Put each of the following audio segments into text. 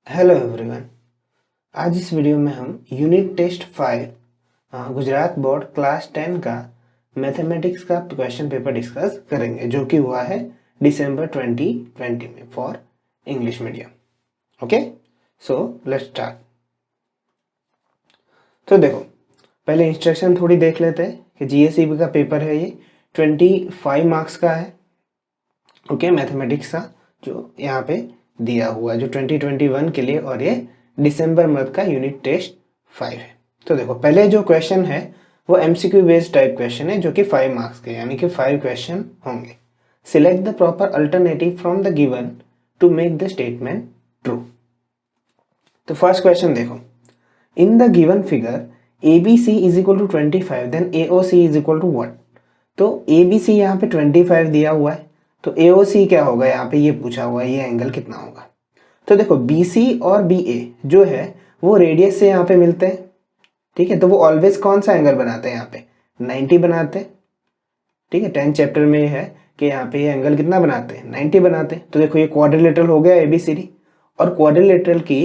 Hello everyone. आज इस video में हम unit test 5 Gujarat board class 10 का मैथमेटिक्स का क्वेश्चन पेपर डिस्कस करेंगे जो कि हुआ है दिसंबर 2020 में for English medium. Okay, so let's start. तो देखो, पहले इंस्ट्रक्शन थोड़ी देख लेते हैं कि जीएसईबी का पेपर है, ये 25 मार्क्स का है। ओके, मैथमेटिक्स का जो यहाँ पे दिया हुआ है जो 2021 के लिए, और ये दिसंबर मंथ का यूनिट टेस्ट 5 है। तो देखो, पहले जो क्वेश्चन है वो एमसीक्यू बेस्ड टाइप क्वेश्चन है जो कि 5 मार्क्स के, यानी कि 5 क्वेश्चन होंगे। Select the proper alternative from the given to make the statement true. तो फर्स्ट क्वेश्चन देखो, in the given figure ABC is equal to 25 then AOC is equal to what. तो ABC यहाँ पे 25 दिया हुआ है, तो AOC क्या होगा, यहाँ पे ये पूछा हुआ है, ये एंगल कितना होगा। तो देखो, BC और BA जो है वो रेडियस से यहाँ पे मिलते हैं, ठीक है। तो वो ऑलवेज कौन सा एंगल बनाते हैं, यहाँ पे 90 बनाते हैं, ठीक है। 10 चैप्टर में है कि यहाँ पे ये एंगल कितना बनाते हैं, 90 बनाते हैं। तो देखो, ये क्वाड्रिलेटरल हो गया ABCD, और क्वाड्रिलेटरल की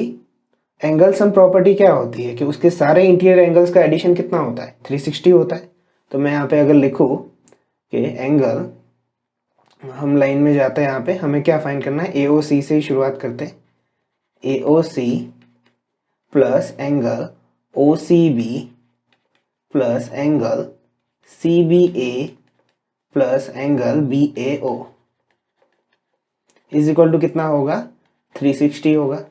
एंगल सम प्रॉपर्टी क्या होती है कि उसके सारे इंटीरियर एंगल्स का एडिशन कितना होता है, 360 होता है। तो मैं यहाँ पे अगर लिखूँ कि एंगल, हम लाइन में जाते हैं, यहाँ पे हमें क्या फाइंड करना है, AOC से ही शुरुआत करते हैं। AOC plus angle OCB plus angle CBA plus angle BAO is equal to कितना होगा, 360 होगा।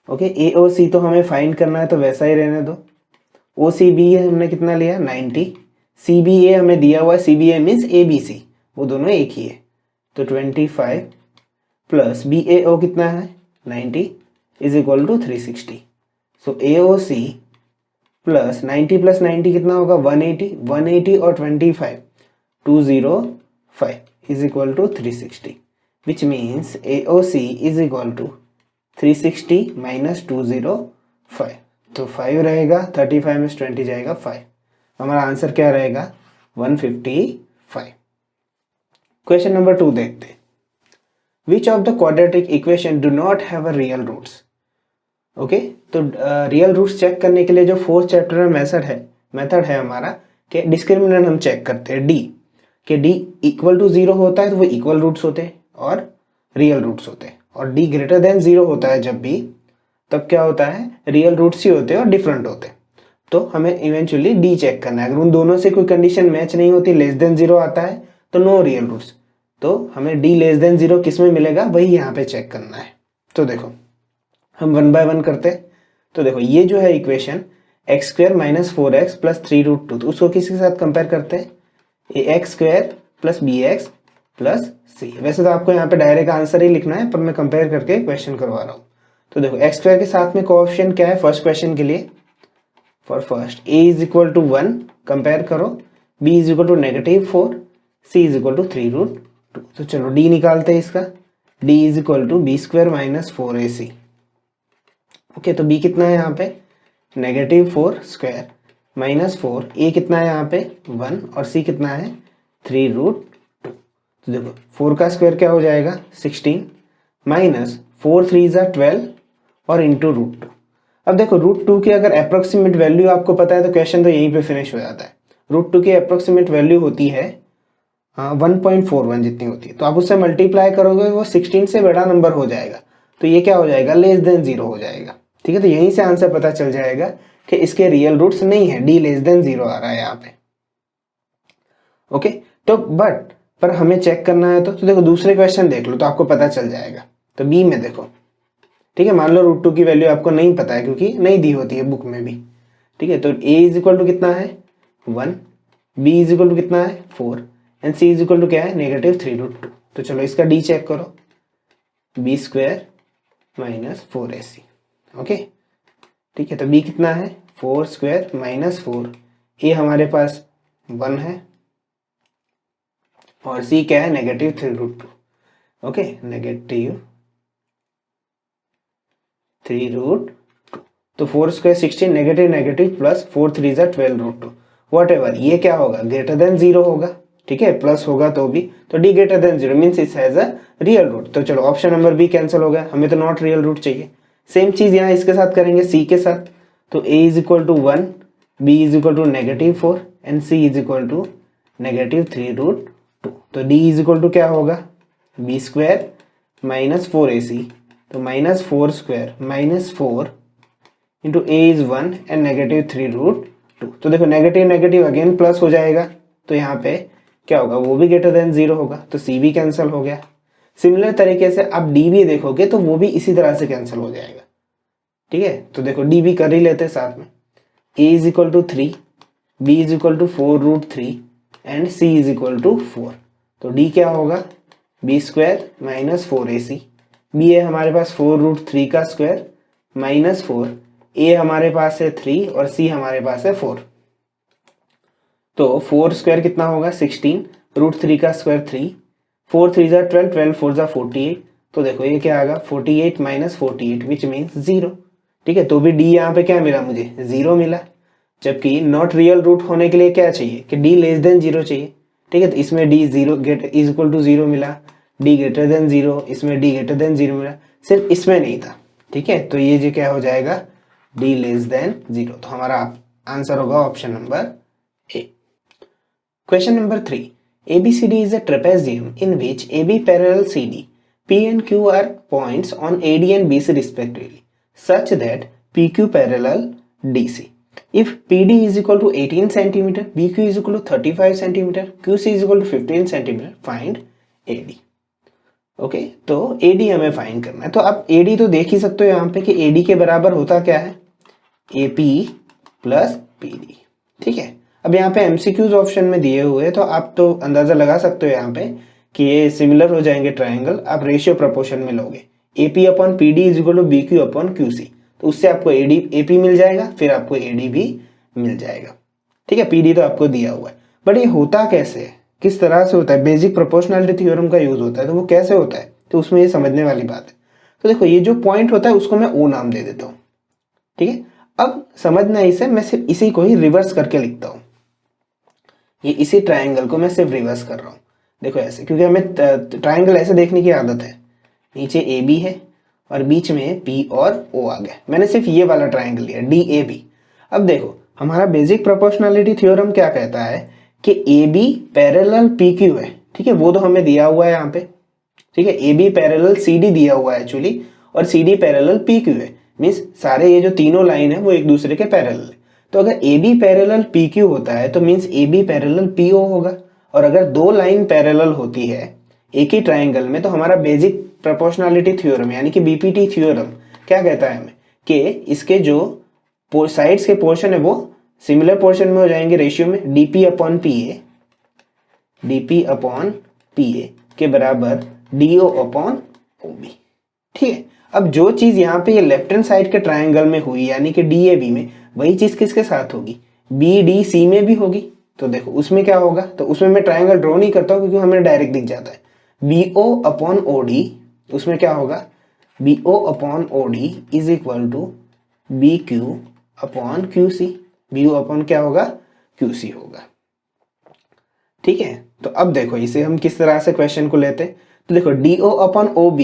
ओके, AOC तो हमें फाइंड करना है तो वैसा ही रहने दो। OCB हमने कितना लिया, 90। CBA हमें दिया हुआ है, CBA मीन्स ABC, वो दोनों एक ही है। तो 25 प्लस BAO कितना है, 90 is equal to 360। So AOC plus 90 कितना होगा, 180 और 25 205 is equal to 360, which means AOC is equal to 360 minus 205। तो 5 रहेगा, 35 में 20 जाएगा 5। हमारा आंसर क्या रहेगा, 155। क्वेश्चन नंबर 2 देखते हैं। Which of the quadratic equation do not have a real roots? Okay, तो रियल रूट्स चेक करने के लिए जो 4th चैप्टर में मेथड है हमारा कि डिस्क्रिमिनेंट हम चेक करते हैं D, कि D इक्वल टू 0 होता है तो वो इक्वल रूट्स होते हैं और रियल रूट्स होते हैं, और D ग्रेटर देन 0 होता है जब भी, तब क्या होता है, रियल रूट्स ही होते हैं और डिफरेंट होते हैं। तो हमें इवेंचुअली D चेक करना है। अगर उन दोनों से कोई कंडीशन मैच नहीं होती, लेस देन 0 आता है, तो नो रियल रूट्स। तो हमें D लेस देन 0 किस में मिलेगा, वही यहाँ पे चेक करना है। तो देखो, हम 1 बाय 1 करते हैं। तो देखो, ये जो है equation x² minus 4x plus 3√2, तो उसको किसके साथ कंपेयर करते हैं, ax² plus bx plus c। वैसे तो आपको यहाँ पे डायरेक्ट आंसर ही लिखना है, पर मैं कंपेयर करके क्वेश्चन करवा रहा हूँ। तो देखो, x² के साथ में कोएफिशिएंट क्या है फर्स्ट क्वेश्चन के लिए, for first a is equal to 1 compare करो, b is equal to -4, c is equal to 3√2। तो चलो d निकालते हैं इसका, d is equal to b² minus 4ac। Okay, तो b कितना है यहाँ पे, -4² माइनस 4, a कितना है यहाँ पे 1, और c कितना है 3√2। तो देखो, 4 का स्क्वायर क्या हो जाएगा, 16 माइनस 4 3 12 और इंटू √2। अब देखो, √2 की अगर अप्रोक्सीमेट वैल्यू आपको पता है तो क्वेश्चन तो यहीं पे फिनिश हो जाता है। √2 की अप्रोक्सीमेट वैल्यू होती है 1.41 जितनी होती है, तो आप उससे मल्टीप्लाई करोगे वो 16 से बड़ा नंबर हो जाएगा, तो ये क्या हो जाएगा, लेस देन 0 हो जाएगा, ठीक है। तो यहीं से आंसर पता चल जाएगा कि इसके रियल रूट्स नहीं है, D लेस देन 0 आ रहा है यहाँ पे। ओके, तो पर हमें चेक करना है तो देखो, दूसरे क्वेश्चन देख लो तो आपको पता चल जाएगा। तो B में देखो, ठीक है, मान लो √2 की वैल्यू आपको नहीं पता है क्योंकि नहीं दी होती है बुक में भी, ठीक है। तो A इज इक्वल टू कितना है 1, B इज इक्वल टू कितना है 4, and C is equal to क्या है -3√2। तो चलो इसका D चेक करो, b² माइनस 4ac। ओके, ठीक है। तो b कितना है 4² माइनस 4, a हमारे पास 1 है, और c क्या है -3√2। ओके, -3√2। तो 4² 16, नेगेटिव प्लस 4 3 12√2, वॉट एवर, ये क्या होगा, ग्रेटर देन 0 होगा, ठीक है, प्लस होगा तो भी, तो D greater than 0 means it has a real root. तो चलो ऑप्शन नंबर बी कैंसिल हो गया, हमें तो नॉट रियल रूट चाहिए। सेम चीज़ यहाँ इसके साथ करेंगे सी के साथ, तो a is equal to 1, b is equal to -4 and c is equal to -3√2। तो d इज इक्वल टू क्या होगा, b स्क्वायर माइनस 4ac, तो -4² -4 इंटू a इज 1 एंड -3√2। तो देखो नेगेटिव नेगेटिव अगेन प्लस हो जाएगा, तो यहाँ पे क्या होगा, वो भी ग्रेटर देन 0 होगा, तो c भी कैंसिल हो गया। सिमिलर तरीके से आप d भी देखोगे तो वो भी इसी तरह से कैंसिल हो जाएगा। ठीक है, तो देखो d भी कर ही लेते हैं साथ में। a is equal to 3, b is equal to 4√3 and c is equal to 4। तो d क्या होगा, b square minus 4ac, b है हमारे पास 4√3 का स्क्वायर माइनस 4, a हमारे पास है 3 और c हमारे पास है 4। तो 4 स्क्वायर कितना होगा 16, √3 का स्क्वायर 3, 4 3 जा 12, 12 4 जा 48। तो देखो ये क्या आएगा 48 माइनस 48 विच मीन्स 0। ठीक है, तो भी d यहाँ पे क्या मिला, मुझे 0 मिला। जबकि नॉट रियल रूट होने के लिए क्या चाहिए कि d लेस देन 0 चाहिए। ठीक है, तो इसमें d 0 get is equal to 0 मिला, d ग्रेटर देन 0, इसमें d ग्रेटर देन 0 मिला, सिर्फ इसमें नहीं था। ठीक है, तो ये जो क्या हो जाएगा d लेस देन 0। तो हमारा आंसर होगा option number A. Question number 3. ABCD is a trapezium in which AB parallel CD, P and Q are points on AD and BC respectively, such that PQ parallel DC. If PD is equal to 18 cm, BQ is equal to 35 cm, QC is equal to 15 cm, find AD. Okay, तो AD हमें find करना है। तो आप AD तो देख ही सकते हो यहाँ पे कि AD के बराबर होता क्या है, AP प्लस PD। ठीक है, अब यहाँ पे MCQs ऑप्शन में दिए हुए हैं, तो आप तो अंदाजा लगा सकते हो यहाँ पे कि ये सिमिलर हो जाएंगे ट्रायंगल। आप रेशियो प्रोपोर्शन में लोगे, AP upon PD is equal to BQ upon QC, तो उससे आपको AP मिल जाएगा, फिर आपको AD भी मिल जाएगा। ठीक है, PD तो आपको दिया हुआ है, बट ये होता कैसे है, किस तरह से होता है, बेसिक प्रोपोर्शनलिटी थ्योरम का यूज होता है, तो वो कैसे होता है, तो उसमें ये समझने वाली बात है। तो देखो ये जो पॉइंट होता है उसको मैं O नाम दे देता हूँ। ठीक है, अब समझना इसे, मैं सिर्फ इसी को ही रिवर्स करके लिखता हूँ। ये इसी ट्रायंगल को मैं सिर्फ रिवर्स कर रहा हूँ। देखो ऐसे, क्योंकि हमें ट्रायंगल ऐसे देखने की आदत है, नीचे ए बी है और बीच में पी और ओ आ गया। मैंने सिर्फ ये वाला ट्रायंगल लिया DAB। अब देखो हमारा बेसिक प्रोपोर्शनलिटी थ्योरम क्या कहता है कि AB पैरेलल PQ है। ठीक है, वो तो हमें दिया हुआ है यहाँ पे। ठीक है, AB पैरेलल CD दिया हुआ है एक्चुअली, और CD पैरेलल PQ है, मीन्स सारे ये जो तीनों लाइन है वो एक दूसरे के पैरेलल है। तो अगर AB पैरेलल PQ होता है तो मीन्स AB पैरेलल PO होगा, और अगर दो लाइन पैरेलल होती है एक ही ट्रायंगल में, तो हमारा बेसिक प्रोपोर्शनलिटी थ्योरम यानी कि BPT थ्योरम क्या कहता है हमें कि इसके जो साइड्स के पोर्शन है वो सिमिलर पोर्शन में हो जाएंगे रेशियो में, DP अपॉन PA के बराबर DO अपॉन OB। ठीक है, अब जो चीज यहाँ पे ये लेफ्ट हैंड साइड के ट्रायंगल में हुई यानी कि DAB में, वही चीज किसके साथ होगी, BDC में भी होगी। तो देखो उसमें क्या होगा, तो उसमें मैं ट्रायंगल ड्रॉ नहीं करता हूँ क्योंकि हमें डायरेक्ट दिख जाता है। BO अपॉन OD, उसमें क्या होगा, BO upon OD is equal to BQ upon QC। BO upon क्या होगा, QC होगा। ठीक है, तो अब देखो इसे हम किस तरह से क्वेश्चन को लेते हैं। तो देखो DO अपॉन OB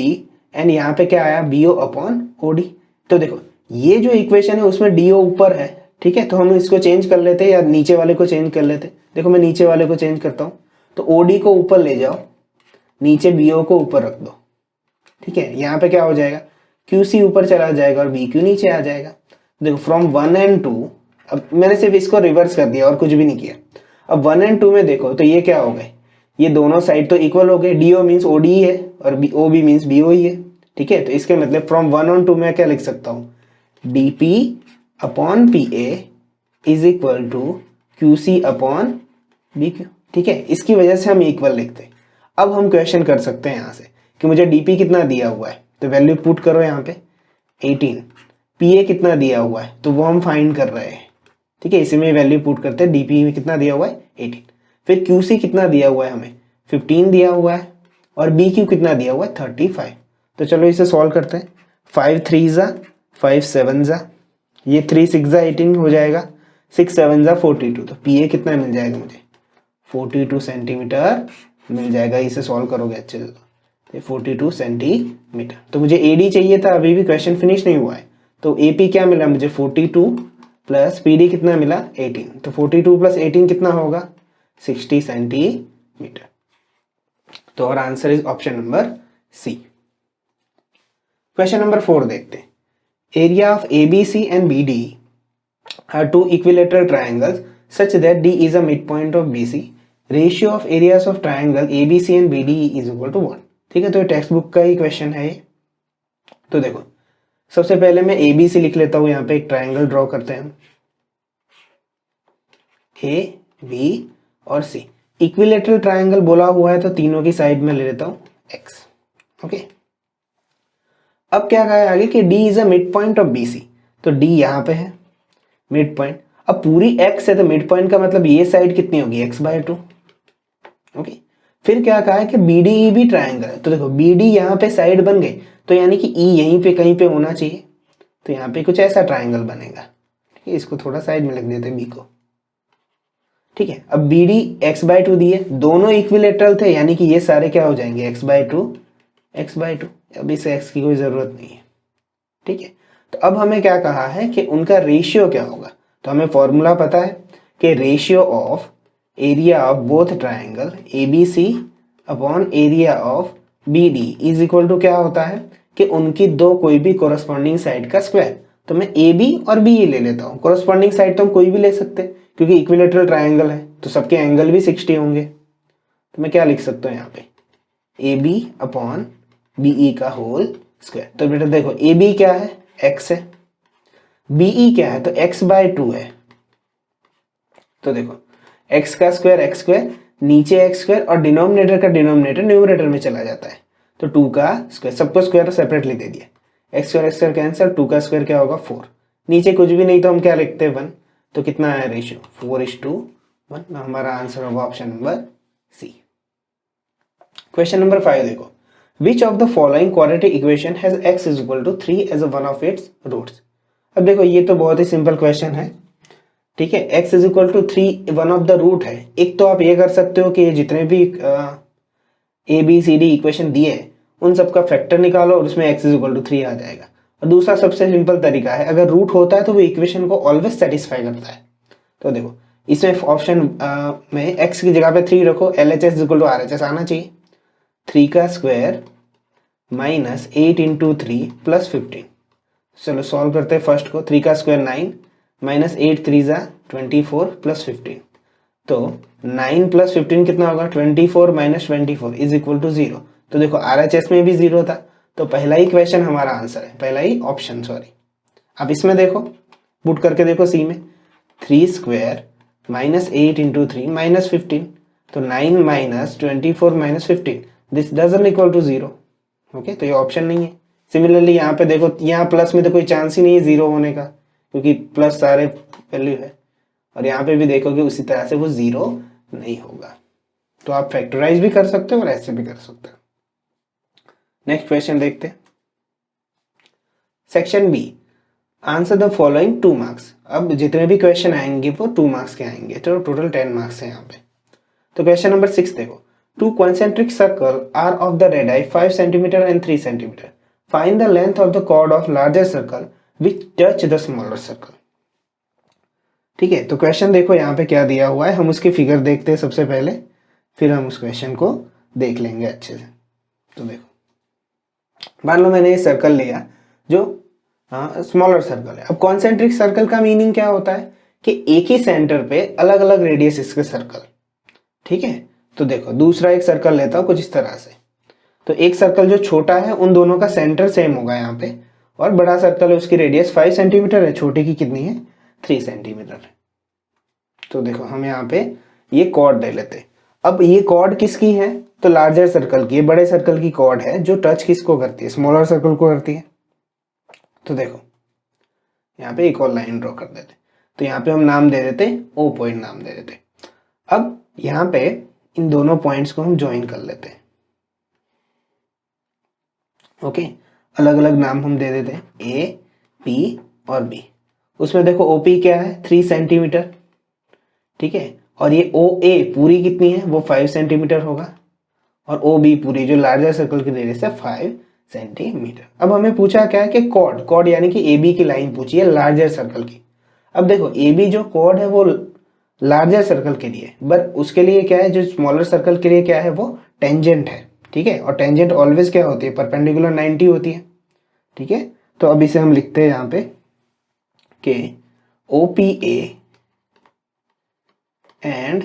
एंड यहाँ पे क्या आया BO अपॉन OD। तो देखो ये जो इक्वेशन है उसमें DO ऊपर है। ठीक है, तो हम इसको चेंज कर लेते हैं या नीचे वाले को चेंज कर लेते। देखो मैं नीचे वाले को चेंज करता हूँ, तो OD को ऊपर ले जाओ, नीचे BO को ऊपर रख दो। ठीक है, यहाँ पे क्या हो जाएगा, QC ऊपर चला जाएगा और BQ नीचे आ जाएगा। देखो फ्रॉम 1 and 2, अब मैंने सिर्फ इसको रिवर्स कर दिया और कुछ भी नहीं किया। अब 1 and 2 में देखो तो ये क्या हो गए, ये दोनों साइड तो इक्वल हो गए, DO मीन्स OD ही है और OB मीन्स BO ही है। ठीक है, तो इसके मतलब फ्रॉम 1 और 2 में क्या लिख सकता हूँ, DP upon PA is equal to QC upon BQ। ठीक है, इसकी वजह से हम इक्वल लिखते हैं। अब हम क्वेश्चन कर सकते हैं यहाँ से कि मुझे DP कितना दिया हुआ है, तो वैल्यू पुट करो यहाँ पे 18, PA कितना दिया हुआ है तो वो हम फाइंड कर रहे हैं। ठीक है, इसी में वैल्यू पुट करते हैं, DP में कितना दिया हुआ है 18, फिर QC कितना दिया हुआ है हमें 15 दिया हुआ है, और BQ कितना दिया हुआ है 35। तो चलो इसे सॉल्व करते हैं, 5 3 जा 5 7 जा, ये 3 6 जा 18 हो जाएगा, 6 7 जा 42। तो PA कितना मिल जाएगा मुझे 42 सेंटीमीटर मिल जाएगा। इसे सॉल्व करोगे अच्छे से तो 42 सेंटीमीटर। तो मुझे AD चाहिए था, अभी भी क्वेश्चन फिनिश नहीं हुआ है। तो AP क्या मिला मुझे 42 प्लस PD कितना मिला 18। तो 42 प्लस 18 कितना होगा 60 सेंटीमीटर। तो और answer is option number C. Question number 4 देखते हैं। Area of ABC and BD are two equilateral triangles such that D is a midpoint of BC. Ratio of areas of triangle ABC and BD is equal to 1। ठीक है, तो ये text book का ही question है ये। तो देखो सबसे पहले मैं ABC लिख लेता हूं, यहाँ पे एक ट्राइंगल ड्रॉ करते हैं हम, A B और C। इक्विलेटरल ट्राइंगल बोला हुआ है तो तीनों की साइड में ले लेता हूं X। ओके, अब क्या कहा है आगे कि D is a mid point of BC। तो D यहाँ पे है मिड पॉइंट। अब पूरी x है तो मिड पॉइंट का मतलब ये साइड कितनी होगी x/2। ओके, फिर क्या कहा है कि BDE भी ट्राइंगल है। तो देखो BD यहाँ पे साइड बन गई, तो यानी कि E यहीं पे कहीं पे होना चाहिए। तो यहाँ पे कुछ ऐसा ट्राइंगल बनेगा। ठीक है, इसको थोड़ा साइड में लिख देते हैं B को। ठीक है, अब BD x/2 दिए, दोनों इक्विलेटरल थे, यानी कि ये सारे क्या हो जाएंगे x/2। अब इस x की कोई जरूरत नहीं है। ठीक है, तो अब हमें क्या कहा है कि उनका रेशियो क्या होगा। तो हमें फॉर्मूला पता है कि ratio of area of both triangle ABC upon area of BD is equal to क्या होता है कि उनकी दो कोई भी कोरस्पॉन्डिंग साइड का स्क्वायर। तो मैं AB और BE ले लेता हूँ। कोरस्पॉन्डिंग साइड तो हम कोई भी ले सकते हैं क्योंकि इक्विलेटरल ट्राइंगल है, तो सबके एंगल भी 60 होंगे। तो मैं क्या लिख सकता हूँ यहाँ पे AB अपॉन BE का होल स्क्वायर। तो बेटा देखो AB क्या है x है, BE क्या है तो x/2 है। तो देखो x का स्क्वायर x स्क्वायर, नीचे x स्क्वायर और डिनोमिनेटर का डिनोमिनेटर न्यूमरेटर में चला जाता है। तो 2 का स्क्वायर, सबको स्क्वायर सेपरेटली दे दिया, x स्क्वायर कैंसिल, 2 का स्क्वायर क्या होगा 4। नीचे कुछ भी नहीं तो हम क्या लिखते हैं 1। तो कितना है रेशियो 4:1। हमारा आंसर होगा option number C. Question number 5 देखो, Which of the following quadratic equation has x is equal to 3 as a one of its roots। अब देखो ये तो बहुत ही सिंपल क्वेश्चन है। ठीक है, x is equal to 3 one of the root है। एक तो आप ये कर सकते हो कि जितने भी ABCD इक्वेशन दिए हैं उन सबका फैक्टर निकालो और उसमें x is equal to 3 आ जाएगा। और दूसरा सबसे सिंपल तरीका है, अगर रूट होता है तो वो इक्वेशन को ऑलवेज सेटिस्फाई करता है। तो देखो इसमें ऑप्शन में x की जगह पे 3 रखो, LHS is equal to RHS आना चाहिए। 3 का स्क्वायर माइनस 8 इंटू 3 प्लस 15। चलो सॉल्व करते हैं फर्स्ट को। 3 का स्क्वायर 9 माइनस 8 3 जा 24 प्लस 15। तो 9 प्लस 15 कितना होगा 24 माइनस 24 इज इक्वल टू 0। तो देखो RHS में भी 0 था, तो पहला ही क्वेश्चन हमारा आंसर है, पहला ही ऑप्शन सॉरी। अब इसमें देखो पुट करके देखो C में 3 स्क्वायर माइनस 8 इंटू 3 माइनस 15। तो 9 minus 24 minus 15 this doesn't equal to 0। Okay, तो ये ऑप्शन नहीं है। सिमिलरली यहाँ पे देखो, यहाँ प्लस में तो कोई चांस ही नहीं है 0 होने का क्योंकि प्लस सारे वैल्यू है, और यहाँ पे भी देखोगे उसी तरह से वो 0 नहीं होगा। तो आप फैक्टराइज भी कर सकते हो और ऐसे भी कर सकते हो। नेक्स्ट क्वेश्चन देखते हैं। Section B, answer the following 2 marks. अब जितने भी क्वेश्चन आएंगे वो 2 मार्क्स के आएंगे, तो टोटल 10 मार्क्स है यहाँ पे। तो क्वेश्चन नंबर 6 देखो, 2 concentric circles are of the radii 5 cm and 3 cm. Find the length of the chord of larger circle which touch the smaller circle। ठीक है, तो क्वेश्चन देखो यहाँ पे क्या दिया हुआ है, हम उसकी फिगर देखते हैं सबसे पहले, फिर हम उस क्वेश्चन को देख लेंगे अच्छे से। तो देखो मान लो मैंने ये सर्कल लिया जो स्मॉलर सर्कल है। अब कॉन्सेंट्रिक सर्कल का मीनिंग क्या होता है कि एक ही सेंटर पे अलग अलग रेडियस इसके सर्कल। ठीक है, तो देखो दूसरा एक सर्कल लेता हूं कुछ इस तरह से। तो एक सर्कल जो छोटा है उन दोनों का सेंटर सेम होगा यहाँ पे, और बड़ा सर्कल है उसकी रेडियस 5 सेंटीमीटर है, छोटे की कितनी है 3 सेंटीमीटर है। तो देखो हम यहाँ पे ये कॉर्ड ले लेते। अब ये कॉर्ड किसकी है तो लार्जर सर्कल की, बड़े सर्कल की कॉर्ड है जो टच किसको करती है स्मॉलर सर्कल को करती है। तो देखो यहाँ पे एक और लाइन ड्रॉ कर देते। तो यहाँ पे हम नाम दे देते O पॉइंट नाम दे देते। अब यहाँ पे इन दोनों पॉइंट्स को हम ज्वाइन कर लेते हैं। ओके, अलग अलग नाम हम दे देते हैं A, P और B। उसमें देखो OP क्या है 3 सेंटीमीटर। ठीक है, और ये OA पूरी कितनी है वो 5 सेंटीमीटर होगा, और ओ बी पूरी जो लार्जर सर्कल की रेडियस है 5 सेंटीमीटर। अब हमें पूछा क्या है कि कॉर्ड यानी कि ए बी की लाइन पूछी है लार्जर सर्कल की। अब देखो ए बी जो कॉर्ड है वो लार्जर सर्कल के लिए, बट उसके लिए क्या है, जो स्मॉलर सर्कल के लिए क्या है, वो टेंजेंट है। ठीक है, और टेंजेंट ऑलवेज क्या होती है, परपेंडिकुलर 90 होती है। ठीक है, तो अब इसे हम लिखते हैं यहाँ पे कि OPA and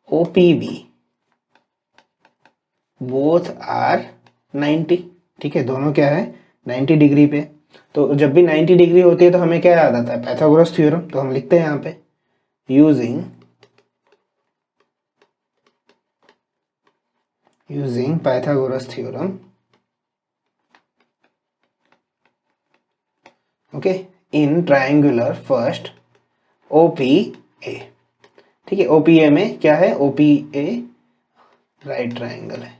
OPB both are 90। ठीक है, दोनों क्या है 90 डिग्री पे। तो जब भी 90 डिग्री होती है तो हमें क्या याद आता है, पाइथागोरस थ्योरम। तो हम लिखते हैं यहाँ पे यूजिंग पाइथागोरस थ्योरम, ओके, इन ट्रायंगुलर फर्स्ट OPA। ठीक है, OPA में क्या है, OPA राइट ट्रायंगल है।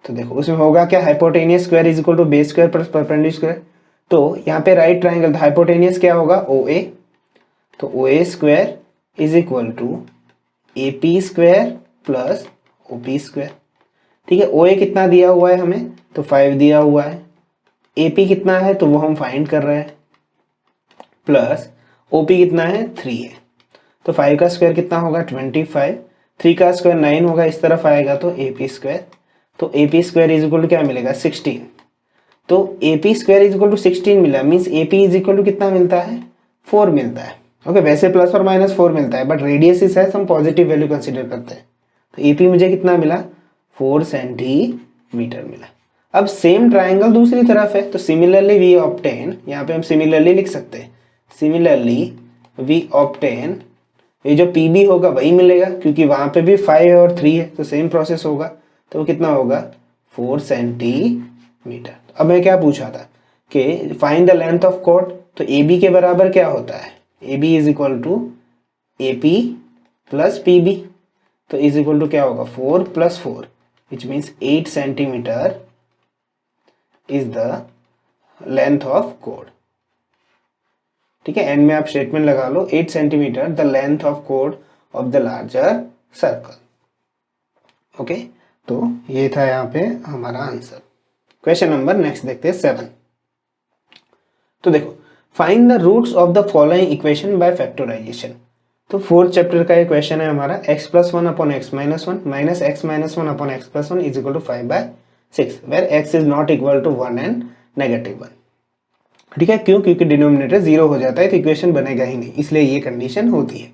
तो देखो उसमें होगा क्या, hypotenuse square is equal to base square plus perpendicular square. तो यहाँ पे राइट ट्रायंगल हाइपोटेनियस क्या होगा, OA। तो OA square is equal to AP square plus OP square. ठीक है, OA कितना दिया हुआ है हमें, तो 5 दिया हुआ है। AP कितना है तो वो हम फाइंड कर रहे हैं, प्लस OP कितना है 3 है। तो 5 का स्क्वायर कितना होगा 25, 3 का स्क्वायर 9 होगा, इस तरफ आएगा तो AP स्क्वायर। तो AP square is equal to क्या मिलेगा 16। तो AP square is equal to 16 मिला, means AP is equal to कितना मिलता है 4 मिलता है। ओके, वैसे प्लस और माइनस 4 मिलता है, बट रेडियस इज है, हम पॉजिटिव वैल्यू कंसीडर करते हैं। तो AP मुझे कितना मिला 4 सेंटीमीटर मिला। अब सेम ट्राइंगल दूसरी तरफ है, तो सिमिलरली वी ऑब्टेन, यहाँ पे हम सिमिलरली लिख सकते हैं, सिमिलरली वी ऑब्टेन, ये जो PB होगा वही मिलेगा क्योंकि वहां पे भी 5 और 3 है, तो सेम प्रोसेस होगा। तो वो कितना होगा 4 सेंटीमीटर। अब मैं क्या पूछा था कि find the length of chord, तो AB के बराबर क्या होता है, AB is equal to AP plus PB। तो इज इक्वल टू क्या होगा 4 plus 4 which means 8 centimetre is the length of chord. ठीक है, एंड में आप स्टेटमेंट लगा लो 8 centimetre the length of chord of the larger circle. Okay, तो ये था यहाँ पे हमारा आंसर। क्वेश्चन नंबर नेक्स्ट देखते हैं 7। तो देखो, find the roots of the following equation by factorisation. तो 4th चैप्टर का ये क्वेश्चन है हमारा, x plus 1 upon x minus 1 minus x minus 1 upon x plus 1 is equal to 5/6 where x is not equal to 1 and -1। ठीक है, क्यों, क्योंकि डिनोमिनेटर 0 हो जाता है तो इक्वेशन बनेगा ही नहीं, इसलिए ये कंडीशन होती है।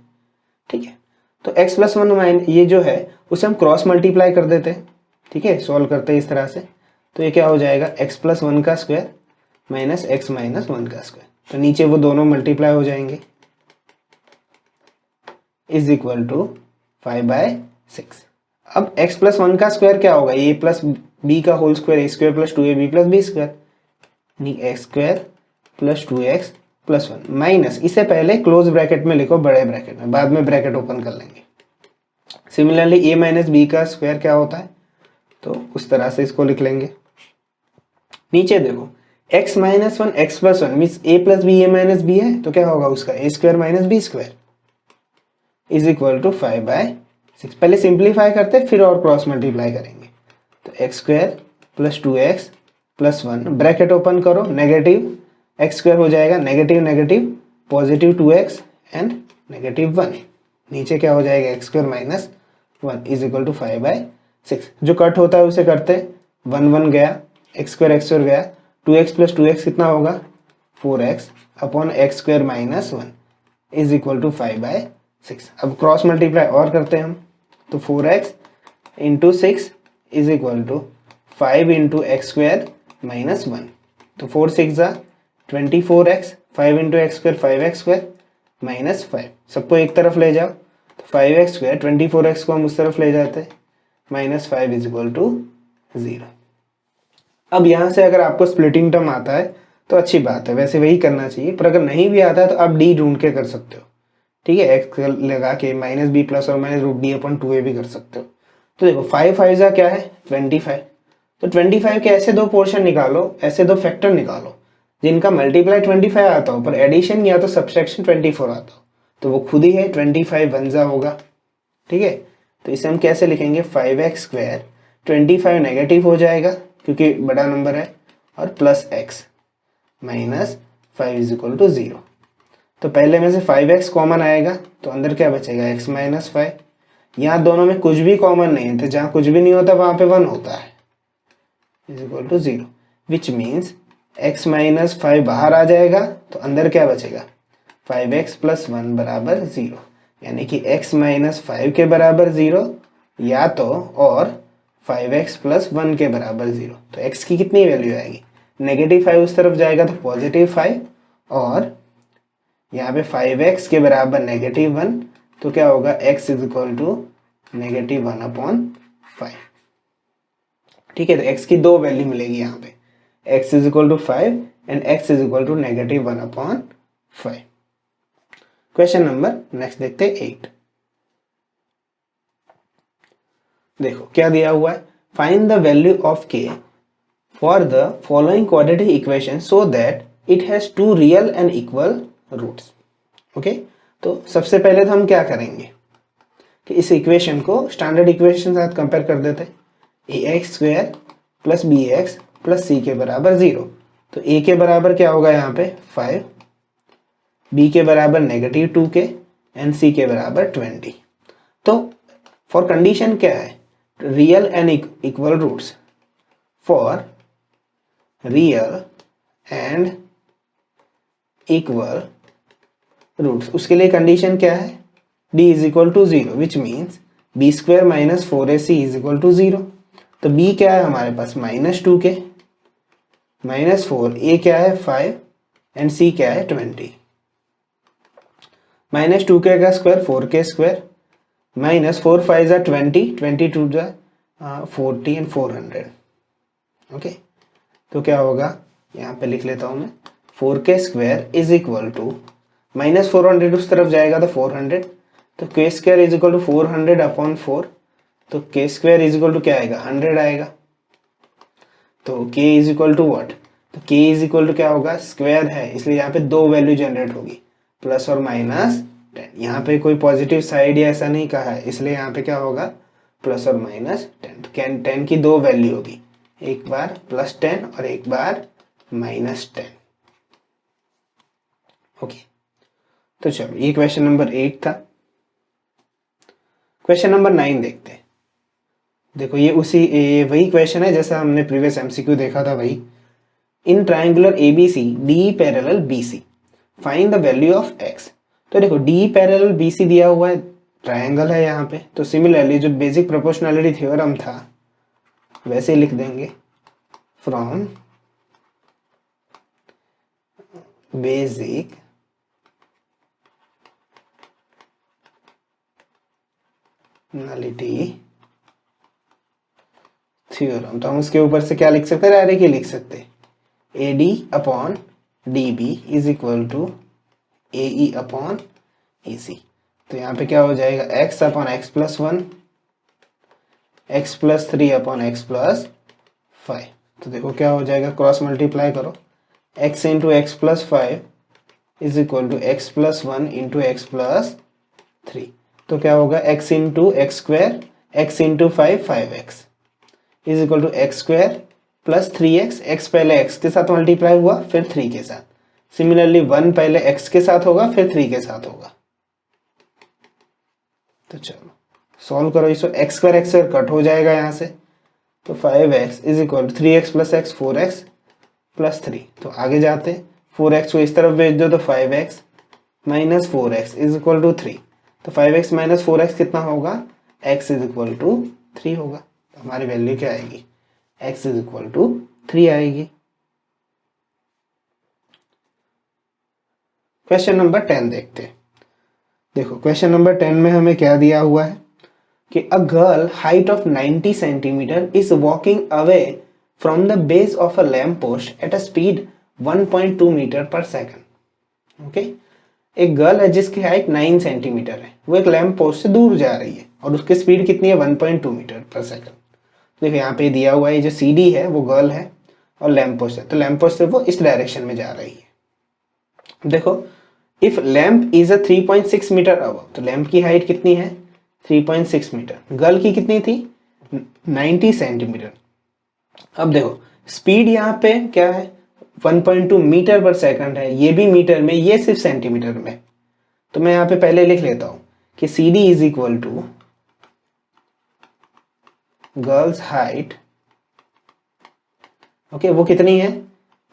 ठीक है, तो x प्लस 1 ये जो है उसे हम क्रॉस मल्टीप्लाई कर देते हैं। ठीक है, सॉल्व करते हैं इस तरह से, तो ये क्या हो जाएगा x प्लस 1 का स्क्वायर माइनस x माइनस 1 का स्क्वायर। तो नीचे वो दोनों मल्टीप्लाई हो जाएंगे, इज इक्वल टू 5/6। अब x प्लस 1 का स्क्वायर क्या होगा, a प्लस b का whole square, a square plus 2ab plus b square, यानी x square plus 2x plus 1 minus, इसे पहले क्लोज ब्रैकेट में लिखो, बड़े ब्रैकेट में, बाद में ब्रैकेट ओपन कर लेंगे। सिमिलरली a माइनस b का स्क्वायर क्या होता है, तो उस तरह से इसको लिख लेंगे। नीचे देखो x minus 1 x plus 1 means a plus b a minus b है, तो क्या होगा उसका a square minus b square is equal to 5/6। पहले सिंप्लीफाई करते फिर और क्रॉस मल्टीप्लाई करेंगे, तो x square plus 2x plus 1 bracket open करो, नेगेटिव x स्क्वायर हो जाएगा negative negative positive 2x and negative 1, नीचे क्या हो जाएगा x square minus 1 is equal to 5/6। जो कट होता है उसे करते, 1 1 गया, x स्क्वायर गया, 2x प्लस 2x कितना होगा 4x upon x square minus 1 is equal to 5/6। अब क्रॉस मल्टीप्लाई और करते हैं हम, तो 4x into 6 is equal to 5 into x square minus 1, तो 4 6 24x, 5 into x square 5x square minus 5, सबको एक तरफ ले जाओ, तो 5x स्क्वायर 24x को हम उस तरफ ले जाते हैं, माइनस 5 इज इक्वल टू 0। अब यहाँ से अगर आपको स्प्लिटिंग टर्म आता है तो अच्छी बात है, वैसे वही करना चाहिए, पर अगर नहीं भी आता है तो आप d ढूंढ के कर सकते हो। ठीक है, x लगा के माइनस बी प्लस और minus root D upon 2a भी कर सकते हो। तो देखो 5 5 क्या है 25, तो 25 के ऐसे दो पोर्शन निकालो, ऐसे दो फैक्टर निकालो जिनका मल्टीप्लाई 25 आता हो पर एडिशन या तो सब्सट्रैक्शन 24 आता हो, तो वो खुद ही है 25 1 होगा। ठीक है, तो इसे हम कैसे लिखेंगे, 5x², 25 नेगेटिव हो जाएगा क्योंकि बड़ा नंबर है, और plus x minus 5 is equal to 0। तो पहले में से 5x कॉमन आएगा तो अंदर क्या बचेगा, x माइनस 5। यहाँ दोनों में कुछ भी कॉमन नहीं है, तो जहाँ कुछ भी नहीं होता वहाँ पे 1 होता है, is equal to 0, which means x minus 5 बाहर आ जाएगा तो अंदर क्या बचेगा, 5x प्लस 1 बराबर 0। यानी कि x माइनस 5 के बराबर 0 या तो और 5x प्लस 1 के बराबर 0। तो x की कितनी वैल्यू आएगी, नेगेटिव 5 उस तरफ जाएगा तो पॉजिटिव 5, और यहाँ पे 5x के बराबर नेगेटिव 1, तो क्या होगा, x is equal to negative 1/5। ठीक है, तो x की दो वैल्यू मिलेगी यहाँ पे, x is equal to 5 and x is equal to negative 1/5। Question number next देखते हैं 8। देखो क्या दिया हुआ है, find the value of k for the following quadratic equation so that it has two real and equal roots. Okay, तो सबसे पहले तो हम क्या करेंगे कि इस इक्वेशन को स्टैंडर्ड इक्वेशन के साथ कंपेयर कर देते हैं, ax² plus bx plus c के बराबर 0। तो a के बराबर क्या होगा यहाँ पे 5, b के बराबर नेगेटिव 2k एंड c के बराबर 20। तो फॉर कंडीशन क्या है, real and equal roots, for real and equal roots, उसके लिए कंडीशन क्या है, d is equal to 0, which means b² minus 4ac is equal to 0। तो b क्या है हमारे पास, माइनस 2k माइनस 4, a क्या है 5 एंड c क्या है 20। माइनस 2k का स्क्वायर 4k² माइनस 4 5 जा 20, 22 जा 40 एंड 400। ओके, तो क्या होगा, यहाँ पे लिख लेता हूँ मैं, 4k² is equal to minus 400 उस तरफ जाएगा तो 400, तो k² इज इक्वल टू 400/4, तो k² इज इक्वल टू क्या आएगा, 100 आएगा। तो k is equal to what, तो k इज इक्वल टू क्या होगा, स्क्वायर है इसलिए यहाँ पे दो वैल्यू जनरेट होगी, प्लस और माइनस 10। यहाँ पे कोई पॉजिटिव साइड या ऐसा नहीं कहा है, इसलिए यहाँ पे क्या होगा, प्लस और माइनस 10। तो 10 की दो वैल्यू होगी, एक बार प्लस 10 और एक बार माइनस 10। ओके, तो चलो ये क्वेश्चन नंबर 8 था। क्वेश्चन नंबर 9 देखते हैं। देखो ये वही क्वेश्चन है जैसा हमने प्रीवियस एमसीक्यू देखा था वही। In triangular ABC DE parallel BC find the value of x। तो देखो DE पैरेलल BC दिया हुआ है, ट्राइंगल है यहाँ पे, तो सिमिलरली जो बेसिक प्रोपोर्शनैलिटी थ्योरम था वैसे लिख देंगे, फ्रॉम बेसिक नलिटी थ्योरम। तो हम उसके ऊपर से क्या लिख सकते हैं, डायरेक्ट लिख सकते हैं, AD/DB is equal to AE/AC। तो यहाँ पे क्या हो जाएगा, x/x plus 1, x plus 3/x+5। तो देखो क्या हो जाएगा, क्रॉस मल्टीप्लाई करो, x into x plus 5 is equal to x plus 1 into x plus 3। तो क्या होगा, x into x², x into 5x is equal to x² plus 3x, x पहले x के साथ मल्टीप्लाई हुआ फिर 3 के साथ, सिमिलरली 1 पहले x के साथ होगा फिर 3 के साथ होगा। तो चलो सॉल्व करो इसको, x² कट हो जाएगा यहाँ से, तो 5x is equal to 3x plus x 4x plus 3। तो आगे जाते, 4x को इस तरफ भेज दो तो 5x minus 4x is equal to 3। तो 5x माइनस 4x कितना होगा, x इज इक्वल टू 3 होगा। तो हमारी वैल्यू क्या आएगी, x इज इक्वल टू 3 आएगी। क्वेश्चन नंबर 10 देखते हैं। देखो क्वेश्चन नंबर 10 में हमें क्या दिया हुआ है कि a girl height of 90 centimetre is walking away from the base of a lamp post at a speed 1.2 metre per second. Okay, एक गर्ल है जिसकी हाइट 9 सेंटीमीटर है, वो एक लैम्प पोस्ट से दूर जा रही है और उसकी स्पीड कितनी है, 1.2 मीटर पर सेकंड। देखो यहाँ पे दिया हुआ है, जो CD है वो गर्ल है और लैम्प पोस्ट है, तो लैम्प पोस्ट से वो इस डायरेक्शन में जा रही है। देखो if lamp is a 3.6 metre above, तो लैम्प की हाइट कितनी है 3.6 मीटर। गर्ल की कितनी थी 90 सेंटीमीटर। अब देखो स्पीड यहाँ पे क्या है 1.2 मीटर पर सेकंड है, ये भी मीटर में, ये सिर्फ सेंटीमीटर में। तो मैं यहाँ पे पहले लिख लेता हूं कि C D is equal to girl's height, okay, वो कितनी है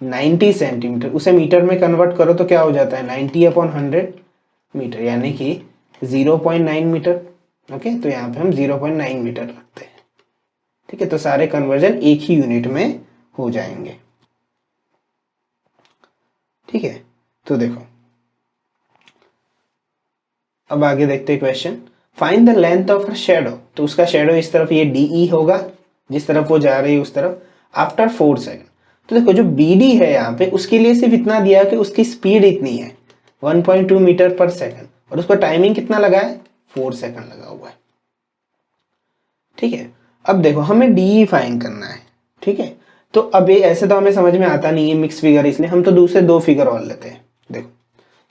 90 सेंटीमीटर। उसे मीटर में कन्वर्ट करो तो क्या हो जाता है 90/100 मीटर, यानी कि 0.9 मीटर। ओके, तो यहाँ पे हम 0.9 मीटर रखते हैं। ठीक है, तो सारे कन्वर्जन एक ही यूनिट में हो जाएंगे। ठीक है, तो देखो अब आगे देखते हैं question. Find the length of a shadow. तो उसका शैडो इस तरफ ये डी होगा, जिस तरफ वो जा रही है उस तरफ, आफ्टर 4 सेकंड। तो देखो जो बी डी है यहाँ पे उसके लिए सिर्फ इतना दिया कि उसकी स्पीड इतनी है 1.2 मीटर पर सेकंड, और उसका टाइमिंग कितना लगा है 4 सेकंड लगा हुआ है। ठीक है, अब देखो हमें डी फाइंड करना है। ठीक है, तो अब ये ऐसे तो हमें समझ में आता नहीं है मिक्स फिगर, इसलिए हम तो दूसरे दो फिगर और लेते हैं। देखो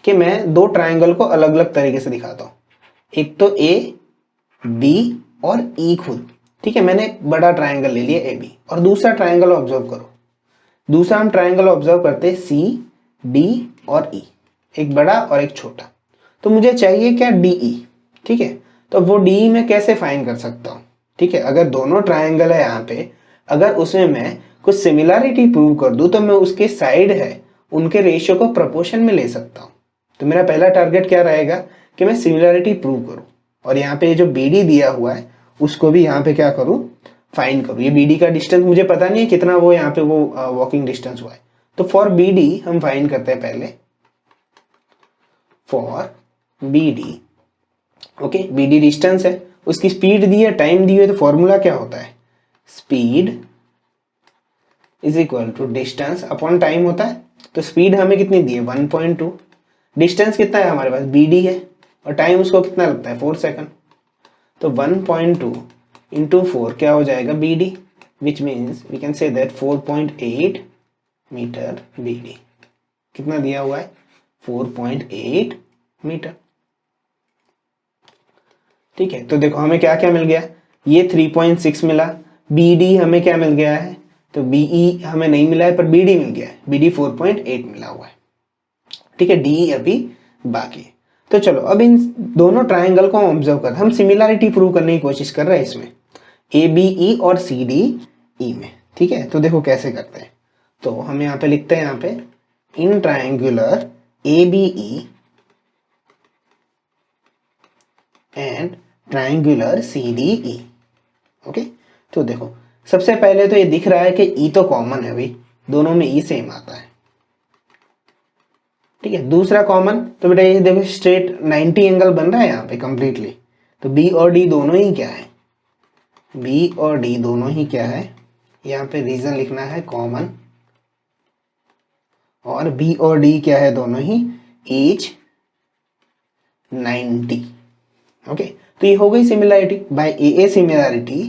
कि मैं दो ट्राइंगल को अलग अलग तरीके से दिखाता हूँ, एक तो ए बी और ई खुद। ठीक है, मैंने बड़ा ट्राइंगल ले लिया ए बी, और दूसरा ट्राइंगल ऑब्जर्व करो। दूसरा हम ट्राइंगल ऑब्जर्व करते हैं सी डी और ई, एक बड़ा और एक छोटा। तो मुझे चाहिए क्या डी ई। ठीक है, तो वो डी ई मैं कैसे फाइंड कर सकता हूँ। ठीक है, अगर दोनों ट्राइंगल है यहाँ पे, अगर उसमें मैं कुछ सिमिलैरिटी प्रूव कर दूं तो मैं उसके साइड है उनके रेशियो को प्रोपोर्शन में ले सकता हूँ। तो मेरा पहला टारगेट क्या रहेगा कि मैं सिमिलैरिटी प्रूव करूँ, और यहाँ पे जो बी डी दिया हुआ है उसको भी यहाँ पे क्या करूँ फाइंड करूँ। ये बी डी का डिस्टेंस मुझे पता नहीं है कितना वो यहाँ पे वो वॉकिंग डिस्टेंस हुआ है। तो फॉर बी डी हम फाइंड करते हैं पहले, for B D. Okay, B D distance है, उसकी स्पीड दी है, टाइम दी है, तो फॉर्मूला क्या होता है speed is equal to distance upon time होता है। तो स्पीड हमें कितनी दी है 1.2, डिस्टेंस कितना है हमारे पास बी डी है, और टाइम उसको कितना लगता है 4 सेकंड। तो 1.2 इंटू 4 क्या हो जाएगा B D, which means we can say that 4.8 metre B D. कितना दिया हुआ है 4.8 मीटर। ठीक है, तो देखो हमें क्या क्या मिल गया, ये 3.6 मिला, बी डी हमें क्या मिल गया है, तो बीई हमें नहीं मिला है पर बी डी मिल गया है, बी डी 4.8 मिला हुआ है। ठीक है, डी अभी बाकी है। तो चलो अब इन दोनों ट्राइंगल को ऑब्जर्व कर, हम सिमिलैरिटी प्रूव करने की कोशिश कर रहे हैं इसमें ए बी ई और सी डी ई में। ठीक है, तो देखो कैसे करते हैं। तो हम यहाँ पे लिखते हैं, यहाँ पे in triangular A B E and triangular C D E. Okay, तो देखो सबसे पहले तो ये दिख रहा है कि ई तो कॉमन है भाई, दोनों में ई सेम आता है। ठीक है, दूसरा कॉमन, तो बेटा ये देखो स्ट्रेट 90 एंगल बन रहा है यहाँ पे कंप्लीटली। तो बी और डी दोनों ही क्या है, बी और डी दोनों ही क्या है, यहाँ पे रीजन लिखना है कॉमन, और बी और डी क्या है दोनों ही एज 90। ओके, तो ये हो गई similarity by A similarity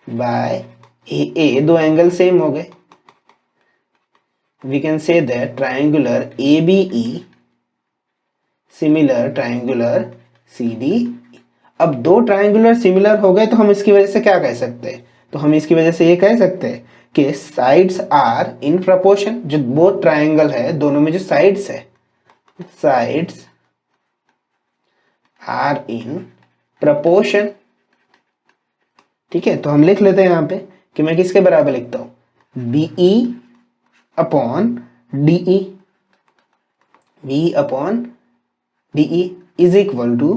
by A, दो एंगल सेम हो गए। We can say that triangular A B E similar triangular C D. अब दो ट्राइंगुलर सिमिलर हो गए तो हम इसकी वजह से क्या कह सकते हैं, तो हम इसकी वजह से ये कह सकते हैं कि साइड्स आर इन प्रोपोर्शन। जो बोथ ट्राइंगल है दोनों में जो साइड्स है, साइड्स आर इन प्रोपोर्शन। ठीक है, तो हम लिख लेते हैं यहाँ पे कि मैं किसके बराबर लिखता हूं B E upon D E, B upon D E is equal to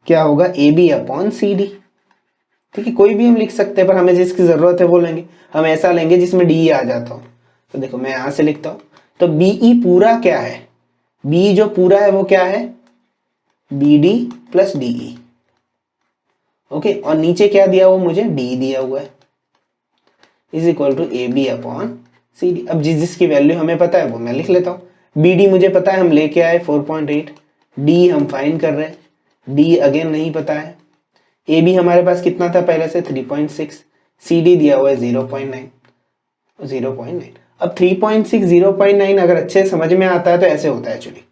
क्या होगा A B upon C D. ठीक है, कोई भी हम लिख सकते हैं, पर हमें जिसकी जरूरत है वो लेंगे। हम ऐसा लेंगे जिसमें डी आ जाता हो। तो देखो मैं यहां से लिखता हूं, तो बीई पूरा क्या है, बी जो पूरा है वो क्या है B D plus D E. Okay, और नीचे क्या दिया हुआ मुझे डी दिया हुआ है, is equal to A B upon C D. अब जिसकी वैल्यू हमें पता है वो मैं लिख लेता हूँ। बी डी मुझे पता है, हम लेके आए 4.8, डी हम फाइंड कर रहे हैं, डी अगेन नहीं पता है, ए बी हमारे पास कितना था पहले से 3.6, सी डी दिया हुआ है 0.9। अब 3.6 0.9 अगर अच्छे समझ में आता है तो ऐसे होता है एक्चुअली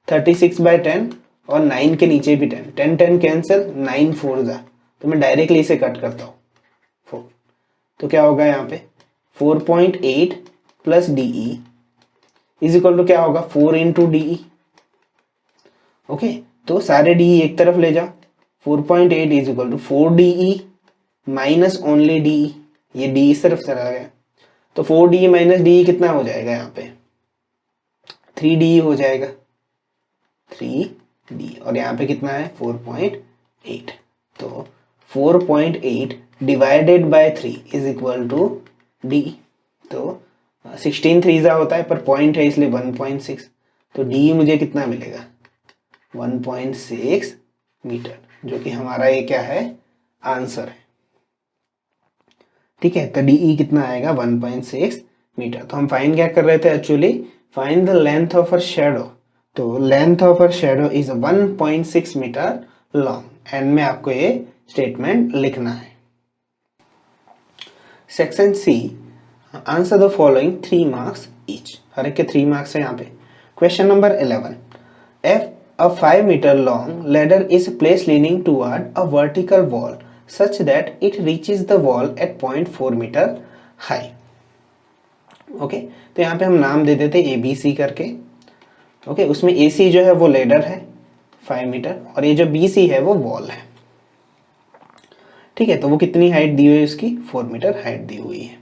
36/10 और 9 के नीचे भी 10, 10 10 कैंसिल, 9 4 जा, तो मैं डायरेक्टली इसे कट करता हूँ 4, तो क्या होगा यहाँ पे 4.8 plus DE is equal to क्या होगा 4 इंटू DE। ओके, तो सारे DE एक तरफ ले जाओ, 4.8 is equal to 4DE minus only DE, ये DE सिर्फ चला गया, तो 4DE माइनस DE कितना हो जाएगा यहाँ पे 3DE हो जाएगा, 3D, और यहाँ पे कितना है 4.8, तो 4.8 divided by 3 is equal to DE, तो 16 3 होता है पर पॉइंट है इसलिए 1.6, तो DE मुझे कितना मिलेगा 1.6 मीटर, जो कि हमारा ये क्या है आंसर है। ठीक है, तो DE कितना आएगा 1.6 मीटर। तो हम फाइंड क्या कर रहे थे actually, find the length of a shadow, तो length of a shadow is 1.6 metre long, and में आपको ये स्टेटमेंट लिखना है। Section C, answer the following 3 marks each, हर एक के 3 मार्क्स है यहाँ पे। Question number 11, if a 5 meter long ladder is placed leaning toward a vertical wall such that it reaches the wall at 0.4 meter high। Okay, तो यहाँ पे हम नाम दे देते ABC करके। ओके, उसमें AC जो है वो लेडर है 5 मीटर, और ये जो BC है वो वॉल है। ठीक है, तो वो कितनी हाइट दी हुई है उसकी 4 मीटर हाइट दी हुई है।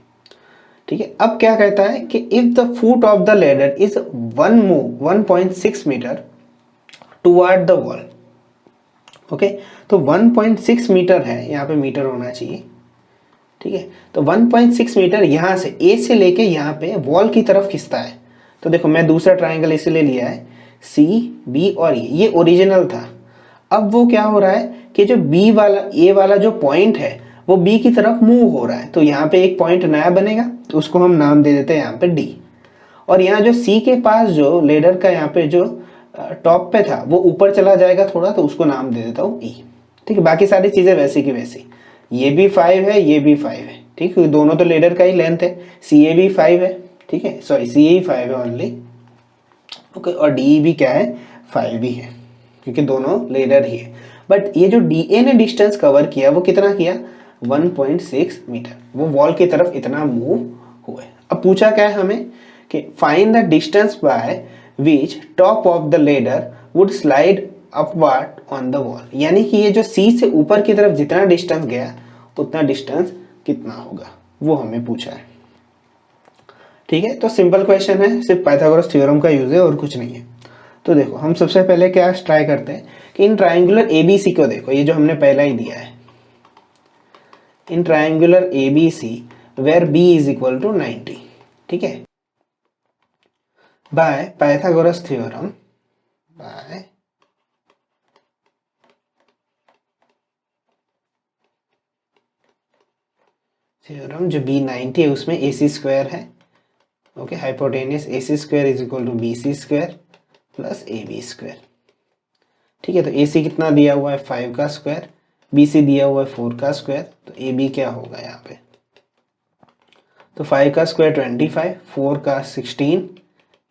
ठीक है, अब क्या कहता है कि if the foot of the ladder is 1.6 metre toward the wall. Okay, तो 1.6 मीटर है, यहाँ पे मीटर होना चाहिए। ठीक है, तो 1.6 मीटर यहाँ से A से लेके यहाँ पे वॉल की तरफ खिंचता है। तो देखो मैं दूसरा ट्राइंगल इसलिए लिया है C B और ये ओरिजिनल था। अब वो क्या हो रहा है कि जो B वाला A वाला जो पॉइंट है वो B की तरफ मूव हो रहा है, तो यहाँ पे एक पॉइंट नया बनेगा, तो उसको हम नाम दे देते हैं यहाँ पे D। और यहाँ जो C के पास जो लेडर का यहाँ पे जो टॉप पे था वो ऊपर चला जाएगा थोड़ा, तो उसको नाम दे देता हूँ E। ठीक है, बाकी सारी चीजें वैसी की वैसी, ये भी 5 है ये भी 5 है। ठीक है, दोनों तो लेडर का ही लेंथ है, CA भी 5 है। ठीक है, सॉरी CA ही 5 है ओनली। ओके, और DE भी क्या है 5 ही है, क्योंकि दोनों लेडर ही है। बट ये जो DA ने डिस्टेंस कवर किया वो कितना किया 1.6 मीटर, वो वॉल की तरफ इतना मूव हुए। अब पूछा क्या है हमें कि find the distance by which top of the ladder would slide upward on the wall, यानी कि ये जो C से ऊपर की तरफ जितना डिस्टेंस गया उतना डिस्टेंस कितना होगा, वो हमें पूछा है। ठीक है, तो सिंपल क्वेश्चन है, सिर्फ पाइथागोरस थ्योरम का यूज है और कुछ नहीं है। तो देखो हम सबसे पहले क्या ट्राई करते हैं कि इन ट्राइंगुलर ABC को देखो, ये जो हमने पहला ही दिया है, in triangular ABC where B is equal to 90। ठीक है, by Pythagoras theorem, by theorem जो B 90 है उसमें AC स्क्वायर है। Okay, hypotenuse AC square is equal to BC square plus AB square. ठीक है, तो AC कितना दिया हुआ है 5 का स्क्वायर, BC दिया हुआ है 4 का स्क्वायर, तो AB क्या होगा यहाँ पे, तो 5 का स्क्वायर 25, 4 का 16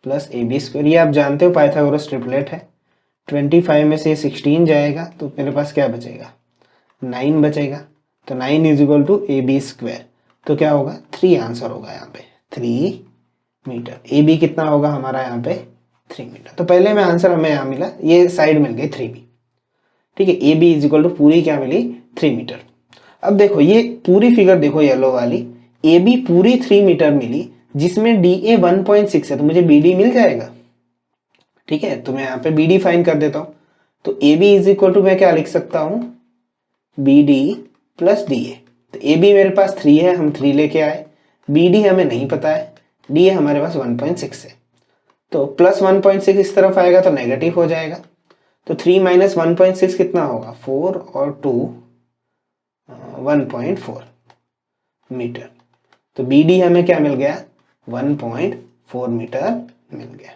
प्लस AB स्क्वायर। ये आप जानते हो पाइथागोरस ट्रिपलेट है, 25 में से 16 जाएगा तो मेरे पास क्या बचेगा 9 बचेगा, तो 9 is equal to AB square, तो क्या होगा 3 आंसर होगा यहाँ पे 3 मीटर। AB कितना होगा हमारा यहाँ पे 3 मीटर। तो पहले में आंसर हमें यहाँ मिला, ये साइड मिल गई 3B। ठीक है, AB इज इक्वल टू पूरी क्या मिली 3 मीटर। अब देखो ये पूरी फिगर देखो येलो वाली, AB पूरी 3 मीटर मिली जिसमें DA 1.6 है, तो मुझे BD मिल जाएगा। ठीक है, तो मैं यहाँ पे BD फाइंड कर देता हूँ, तो AB इज इक्वल टू मैं क्या लिख सकता हूँ BD प्लस DA। तो AB मेरे पास 3 है, हम 3 लेके आए, BD हमें नहीं पता है, DA हमारे पास 1.6 है, तो प्लस 1.6 इस तरफ आएगा तो नेगेटिव हो जाएगा, तो 3 माइनस 1.6 कितना होगा 4 और 2 1.4 मीटर। तो BD हमें क्या मिल गया 1.4 मीटर मिल गया।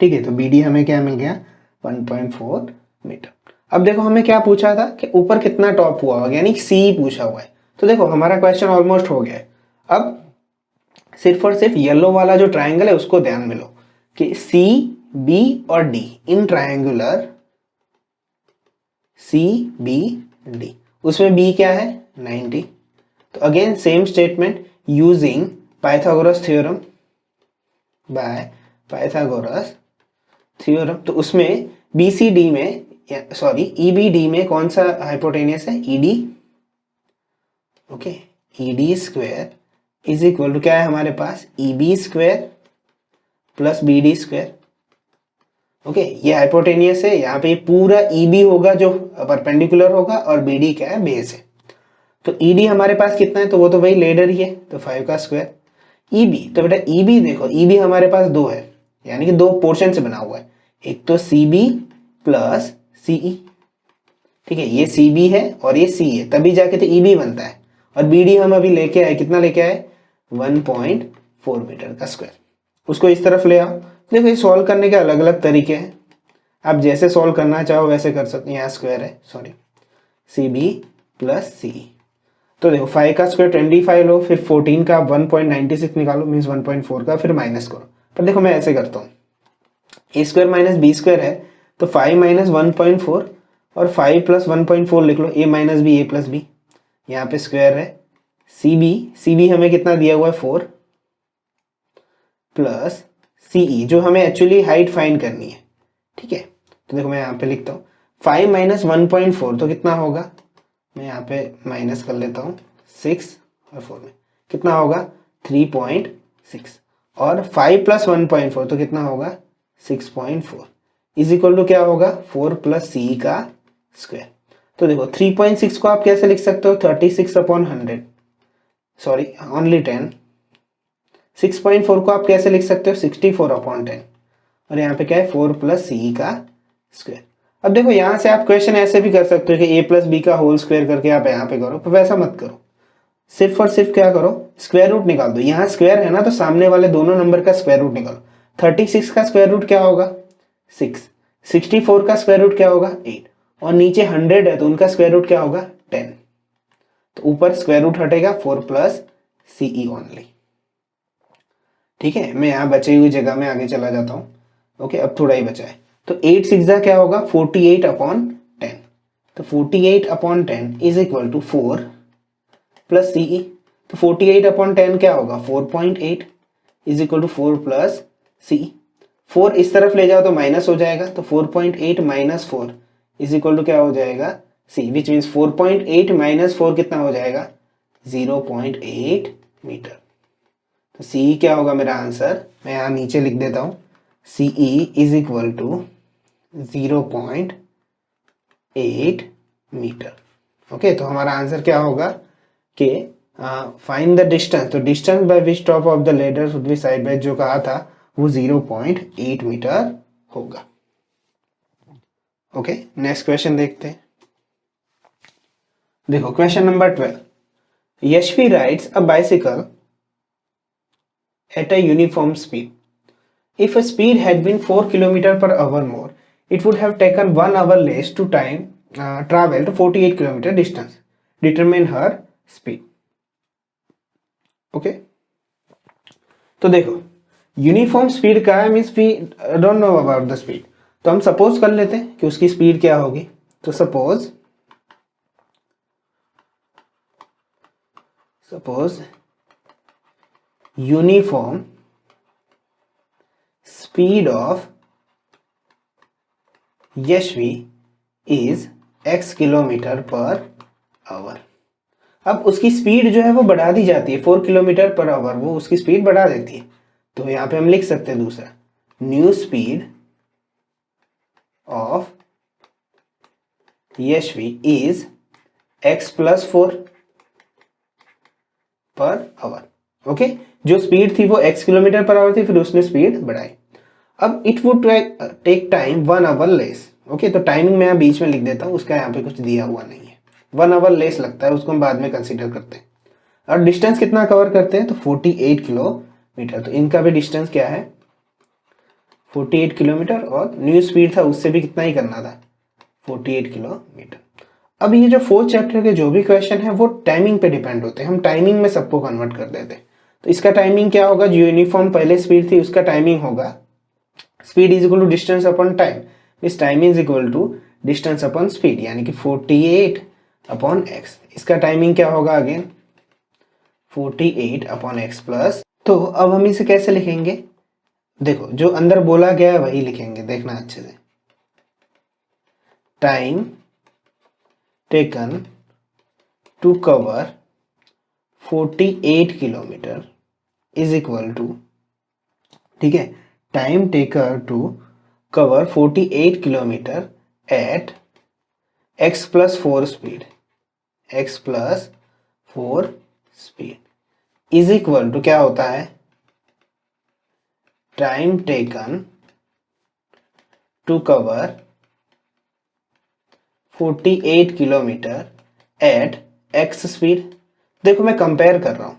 ठीक है, तो BD हमें क्या मिल गया 1.4 मीटर। अब देखो हमें क्या पूछा था कि ऊपर कितना टॉप हुआ होगा, यानी C पूछा हुआ है। तो देखो हमारा क्वेश्चन ऑलमोस्ट हो गया है। अब सिर्फ और सिर्फ येलो वाला जो ट्राइंगल है उसको ध्यान में लो कि C B और D इन ट्राइंगुलर CBD, उसमें B क्या है 90। तो again same statement using Pythagoras theorem bye Pythagoras theorem. तो उसमें BCD में EBD में कौन सा हाइपोटेनियस है ED। Okay, ED square is equal to क्या है हमारे पास EB square plus BD square. Okay, ये हाइपोटेनियस है, यहाँ पे पूरा EB होगा जो परपेंडिकुलर होगा और BD क्या है बेस है। तो ED हमारे पास कितना है, तो वो तो वही लेडर ही है, तो 5 का स्क्वायर। EB, तो बेटा EB देखो, EB हमारे पास 2 है, यानी कि 2 पोर्शन से बना हुआ है, एक तो CB प्लस CE। ठीक है, ये CB है और ये C है, तभी जाके तो EB बनता है। और BD हम अभी लेके आए, कितना लेके आए 1.4 मीटर का स्क्वायर। उसको इस तरफ ले आओ। देखो ये सॉल्व करने के अलग अलग तरीके हैं, आप जैसे सॉल्व करना चाहो वैसे कर सकते हैं। यहाँ स्क्वायर है, सॉरी, CB प्लस CE। तो देखो 5 का स्क्वायर 25 लो, फिर 14 का 1.96 निकालो, मीन्स 1.4 का, फिर माइनस करो। पर देखो मैं ऐसे करता हूँ, ए स्क्वायर माइनस बी स्क्वायर है, तो 5 माइनस 1.4 और 5 प्लस 1.4 लिख लो, ए माइनस बी ए प्लस बी। यहाँ पे स्क्वायर है CB हमें कितना दिया हुआ है 4 प्लस CE जो हमें एक्चुअली हाइट फाइंड करनी है। ठीक है, तो देखो मैं यहाँ पे लिखता हूँ 5 माइनस 1.4 तो कितना होगा, मैं यहाँ पे माइनस कर लेता हूँ 6 और 4 में कितना होगा 3.6 और 5 प्लस 1.4 तो कितना होगा 6.4 इज इक्वल टू क्या होगा 4 प्लस CE का स्क्वायर। तो देखो 3.6 को आप कैसे लिख सकते हो 36/100, सॉरी ओनली 10। 6.4 को आप कैसे लिख सकते हो 64/10 और यहाँ पे क्या है 4 प्लस CE का स्क्वायर। अब देखो यहाँ से आप क्वेश्चन ऐसे भी कर सकते हो कि a प्लस बी का होल स्क्वायर करके आप यहाँ पे करो, पर वैसा मत करो, सिर्फ और सिर्फ क्या करो स्क्वायर रूट निकाल दो। यहाँ स्क्वायर है ना, तो सामने वाले दोनों नंबर का स्क्वायर रूट निकालो। 36 का स्क्वायर रूट क्या होगा 6, 64 का स्क्वायर रूट क्या होगा 8 और नीचे 100 है तो उनका स्क्वायर रूट क्या होगा 10। तो ऊपर स्क्वायर रूट हटेगा 4 प्लस CE ओनली। ठीक है, मैं यहाँ बची हुई जगह में आगे चला जाता हूँ। ओके, अब थोड़ा ही बचा है, तो 8 6 क्या होगा 48/10। तो 48/10 is equal to 4 plus CE। तो 48/10 क्या होगा 4.8 is equal to 4 plus CE। 4 इस तरफ ले जाओ तो माइनस हो जाएगा, तो 4.8 माइनस 4 इज इक्वल टू क्या हो जाएगा C, विच मीन्स 4.8 माइनस 4 कितना हो जाएगा 0.8 मीटर। तो CE क्या होगा मेरा आंसर, मैं यहाँ नीचे लिख देता हूँ CE is equal to 0.8 metre. Okay, तो हमारा आंसर क्या होगा कि फाइंड द डिस्टेंस, तो distance by which top of the ladder would be side by, जो कहा था वो 0.8 मीटर होगा। ओके, नेक्स्ट क्वेश्चन देखते हैं। देखो question number 12, Yashvi rides a bicycle at a uniform speed. If a speed had been 4 km/h more, it would have taken 1 hour less to travel to 48 km distance. Determine her speed. Okay. तो देखो uniform speed का है, means we don't know about the speed, तो हम suppose कर लेते हैं कि उसकी स्पीड क्या होगी। तो suppose uniform speed of Yashvi is x km/h। अब उसकी स्पीड जो है वो बढ़ा दी जाती है 4 km/h, वो उसकी स्पीड बढ़ा देती है। तो यहाँ पे हम लिख सकते हैं दूसरा, new speed of Yashvi is x + 4/h। Okay, जो स्पीड थी वो x km/h थी, फिर उसने स्पीड बढ़ाई। अब it would take time 1 hour less. Okay, तो टाइमिंग मैं यहाँ बीच में लिख देता हूँ, उसका यहाँ पे कुछ दिया हुआ नहीं है, 1 hour लेस लगता है, उसको हम बाद में कंसीडर करते हैं। और डिस्टेंस कितना कवर करते हैं, तो 48 किलोमीटर। तो इनका भी डिस्टेंस क्या है 48 किलोमीटर, और न्यू स्पीड था उससे भी कितना ही करना था 48 किलोमीटर। अब ये जो 4th चैप्टर के जो भी क्वेश्चन है वो टाइमिंग पे डिपेंड होते हैं, हम टाइमिंग में सबको कन्वर्ट कर देते हैं। तो इसका टाइमिंग क्या होगा, जो यूनिफॉर्म पहले स्पीड थी उसका टाइमिंग होगा speed is equal to distance upon time, इस time is equal to distance upon speed, यानी कि 48 अपॉन एक्स। इसका टाइमिंग क्या होगा अगेन 48 अपॉन एक्स प्लस। तो अब हम इसे कैसे लिखेंगे, देखो जो अंदर बोला गया है वही लिखेंगे, देखना अच्छे से। Time taken to cover 48 kilometre is equal to, ठीक है, time taker to cover 48 kilometre at x plus 4 speed, x plus 4 speed is equal to क्या होता है, time taken to cover 48 kilometre at x speed. देखो मैं compare कर रहा हूं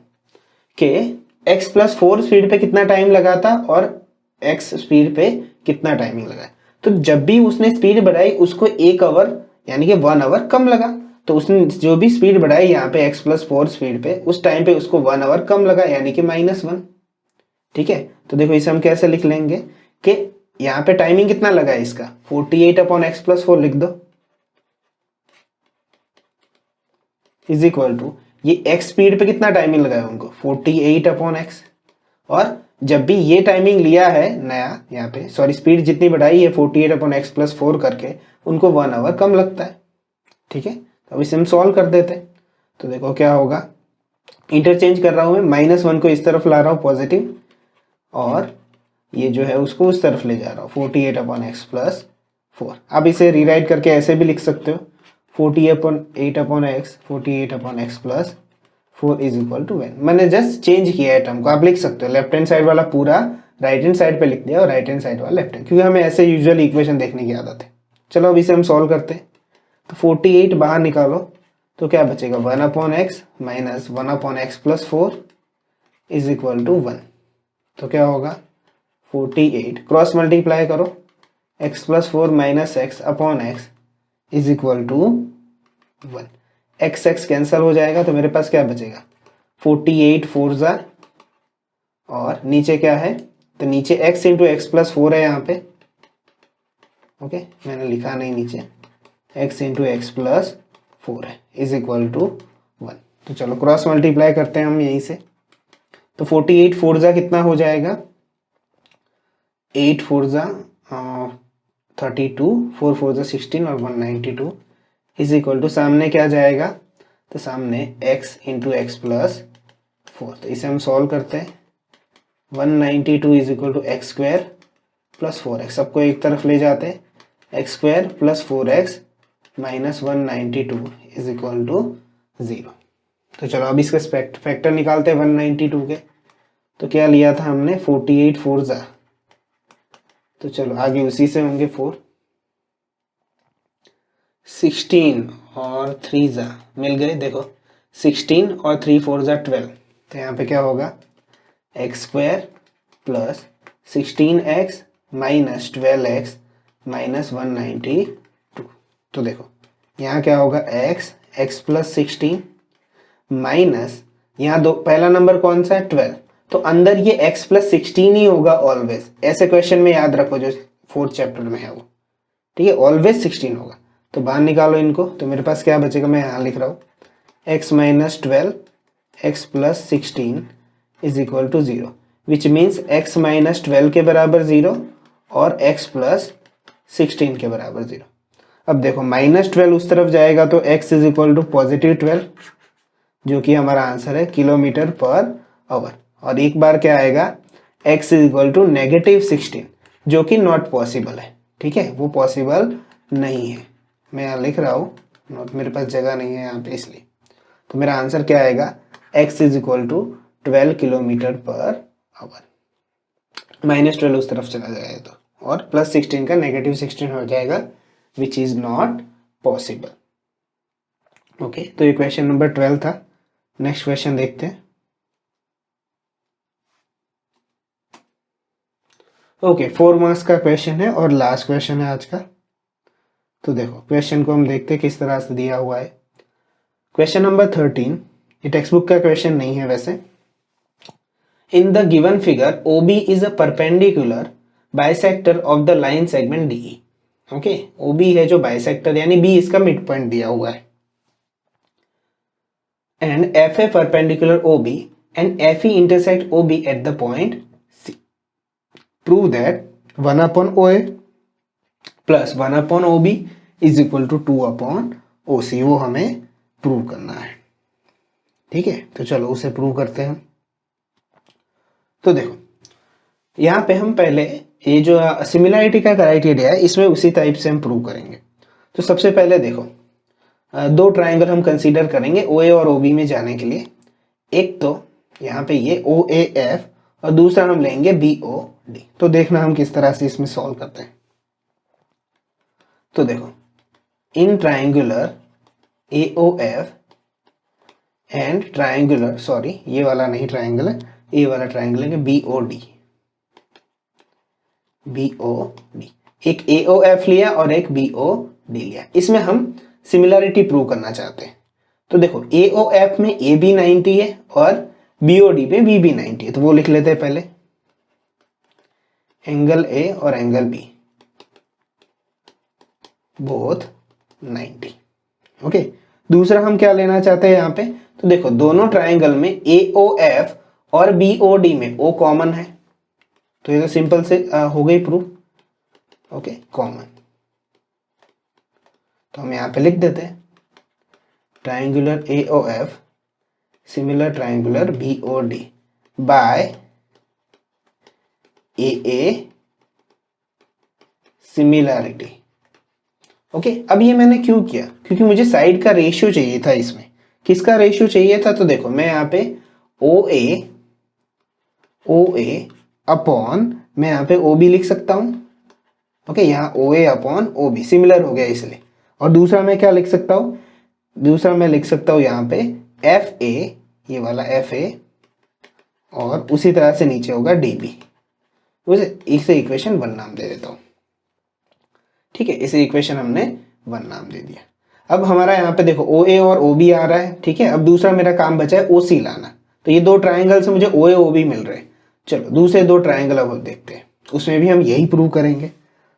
कि x प्लस 4 स्पीड पे कितना टाइम लगा था और x स्पीड पे कितना टाइमिंग लगा। तो जब भी उसने स्पीड बढ़ाई उसको 1 आवर यानी कि 1 आवर कम लगा। तो उसने जो भी स्पीड बढ़ाई यहाँ पे x प्लस 4 स्पीड पे, उस टाइम पे उसको 1 आवर कम लगा यानी कि -1। ठीक है, तो देखो इसे हम कैसे लिख लेंगे कि यहाँ पे टाइमिंग कितना लगा है इसका 48 अपॉन एक्स प्लस 4 लिख दो, इज इक्वल टू ये x स्पीड पे कितना टाइमिंग लगाया उनको 48 अपॉन एक्स, और जब भी ये टाइमिंग लिया है नया यहाँ पे, सॉरी स्पीड जितनी बढ़ाई है 48 अपॉन एक्स प्लस 4 करके, उनको 1 आवर कम लगता है। ठीक है, तो अब इसे हम सॉल्व कर देते हैं। तो देखो क्या होगा, इंटरचेंज कर रहा हूं मैं, -1 को इस तरफ ला रहा हूं पॉजिटिव, और ये जो है उसको उस तरफ ले जा रहा हूँ 48 अपॉन एक्स प्लस 4। अब इसे रीराइट करके ऐसे भी लिख सकते हो 48 upon x 48 upon x plus 4 is equal to 1। मैंने जस्ट चेंज किया है टर्म को, आप लिख सकते हो लेफ्ट हैंड साइड वाला पूरा राइट हैंड साइड पे लिख दिया और राइट हैंड साइड वाला लेफ्ट हैंड, क्योंकि हमें ऐसे यूजुअली इक्वेशन देखने की आदत है। चलो अब इसे हम सॉल्व करते हैं। तो 48 बाहर निकालो तो क्या बचेगा 1 upon x minus 1 upon x plus 4 is equal to 1। तो क्या होगा 48 क्रॉस मल्टीप्लाई करो x plus 4 minus x upon x is equal to 1। X x cancel हो जाएगा तो मेरे पास क्या बचेगा 48 4 ज़ा, और नीचे क्या है, तो नीचे x इंटू एक्स प्लस 4 है यहाँ पे, ओके मैंने लिखा नहीं नीचे, x इंटू एक्स प्लस 4 है इज इक्वल टू 1। तो चलो क्रॉस मल्टीप्लाई करते हैं हम यहीं से। तो 48 4 ज़ा कितना हो जाएगा 8 4 ज़ा 32, 4 4 ज़ा 16 और 192 इज इक्वल टू सामने क्या जाएगा, तो सामने x इंटू एक्स प्लस 4। तो इसे हम सॉल्व करते हैं। 192 is equal to x square plus 4x, सबको एक तरफ ले जाते हैं, x square plus 4x minus 192 is equal to 0। तो चलो अब इसके फैक्टर निकालते हैं 192 के। तो क्या लिया था हमने 48 4 ज़ा, तो चलो आगे उसी से होंगे 4, 16 और 3 ज़ा मिल गए, देखो 16 और 3 4 ज़ा 12। तो यहाँ पे क्या होगा x square plus 16x minus 12x minus 192। तो देखो यहाँ क्या होगा x प्लस 16 माइनस यहाँ दो, पहला नंबर कौन सा है 12, तो अंदर ये x प्लस 16 ही होगा ऑलवेज। ऐसे क्वेश्चन में याद रखो जो 4th चैप्टर में है वो, ठीक है, ऑलवेज 16 होगा। तो बाहर निकालो इनको, तो मेरे पास क्या बचेगा, मैं यहाँ लिख रहा हूँ x minus 12 x plus 16 is equal to 0, which means x minus 12 के बराबर 0 और x प्लस 16 के बराबर 0। अब देखो -12 उस तरफ जाएगा तो x is equal to positive 12, जो कि हमारा आंसर है किलोमीटर पर आवर, और एक बार क्या आएगा x इज इक्वल टू -16, जो कि नॉट पॉसिबल है। ठीक है, वो पॉसिबल नहीं है। मैं यहाँ लिख रहा हूँ नोट, मेरे पास जगह नहीं है यहाँ पे इसलिए। तो मेरा आंसर क्या आएगा x is equal to 12 kilometre per hour. -12 उस तरफ चला जाएगा तो, और प्लस 16 का -16 हो जाएगा, which is not possible. Okay, तो ये क्वेश्चन नंबर 12 था। नेक्स्ट क्वेश्चन देखते हैं। ओके, 4 मार्क्स का क्वेश्चन है और लास्ट क्वेश्चन है आज का। तो देखो क्वेश्चन को हम देखते हैं किस तरह से दिया हुआ है। क्वेश्चन नंबर 13, ये टेक्स्ट बुक का क्वेश्चन नहीं है वैसे। In the given figure OB is a perpendicular bisector of the line segment DE। Okay, O B है जो बाइसेक्टर, यानी बी इसका मिड पॉइंट दिया हुआ है। And F A perpendicular O B and F E intersect O B at the point C. Prove that 1 upon O A plus 1 upon O B is equal to 2 upon O C, वो हमें prove करना है। ठीक है, तो चलो उसे prove करते हैं। तो देखो यहाँ पे हम पहले ये जो सिमिलैरिटी का क्राइटेरिया है इसमें उसी टाइप से हम प्रूव करेंगे। तो सबसे पहले देखो दो ट्राइंगल हम कंसीडर करेंगे ओ ए और ओ बी में जाने के लिए। एक तो यहाँ पे ये ओ ए एफ और दूसरा हम लेंगे बी ओ डी। तो देखना हम किस तरह से इसमें सॉल्व करते हैं। तो देखो in triangular A O F and triangular, sorry ये वाला नहीं ट्राइंगल है, ये वाला ट्राइंगल है B O D. B O D, एक ए ओ एफ लिया और एक बी ओ डी लिया, इसमें हम सिमिलैरिटी प्रूव करना चाहते हैं। तो देखो ए ओ एफ में ए बी 90 है और बी ओ डी में बी बी 90 है, तो वो लिख लेते हैं पहले, एंगल ए और एंगल बी बोथ 90। ओके, दूसरा हम क्या लेना चाहते हैं यहाँ पे, तो देखो दोनों ट्राइंगल में ए ओ एफ और बी ओ डी में ओ कॉमन है, तो ये तो सिंपल से हो गई प्रूफ। ओके, कॉमन, तो हम यहाँ पे लिख देते हैं triangular A O F similar triangular B O D by A similarity. Okay, अब ये मैंने क्यों किया, क्योंकि मुझे साइड का रेशियो चाहिए था। इसमें किसका रेशियो चाहिए था, तो देखो मैं यहाँ पे ओ ए अपॉन, मैं यहाँ पे ओ बी लिख सकता हूँ। ओके, यहाँ ओ A upon O be similar हो गया इसलिए। और दूसरा मैं क्या लिख सकता हूँ, दूसरा मैं लिख सकता हूँ यहाँ पे एफ ए, ये वाला एफ ए, और उसी तरह से नीचे होगा डी बी। इसे इक्वेशन 1 नाम दे देता हूँ। ठीक है, इसे इक्वेशन हमने 1 नाम दे दिया। अब हमारा यहाँ पे देखो ओ ए और ओ बी आ रहा है। ठीक है, अब दूसरा मेरा काम बचा है ओ सी लाना। तो ये दो ट्राइंगल से मुझे ओ ए ओ बी मिल रहे हैं। चलो दूसरे दो ट्राइंगल अब देखते हैं, उसमें भी हम यही प्रूव करेंगे।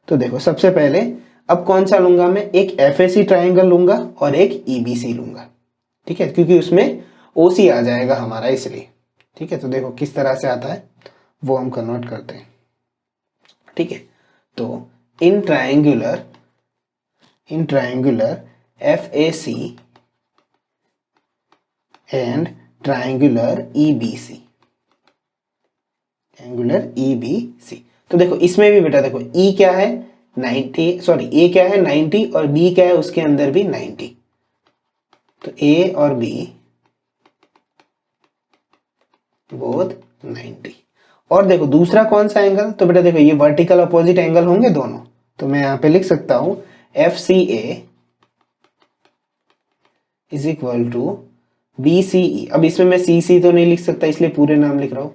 तो देखो सबसे पहले अब कौन सा लूंगा मैं, एक एफ ए सी ट्राइंगल लूंगा और एक ई बी सी लूंगा। ठीक है, क्योंकि उसमें ओ सी आ जाएगा हमारा इसलिए। ठीक है, तो देखो किस तरह से आता है वो हम कन्वर्ट करते हैं। ठीक है, तो in triangular F A C and triangular E B C, angular E B C. तो देखो इसमें भी बेटा देखो ई क्या है 90, सॉरी ए क्या है 90 और बी क्या है उसके अंदर भी 90। तो ए और बी बोथ 90। और देखो दूसरा कौन सा एंगल, तो बेटा देखो ये वर्टिकल अपोजिट एंगल होंगे दोनों। तो मैं यहां पे लिख सकता हूं F C A is equal to B C E. अब इसमें मैं सी सी तो नहीं लिख सकता इसलिए पूरे नाम लिख रहा हूं।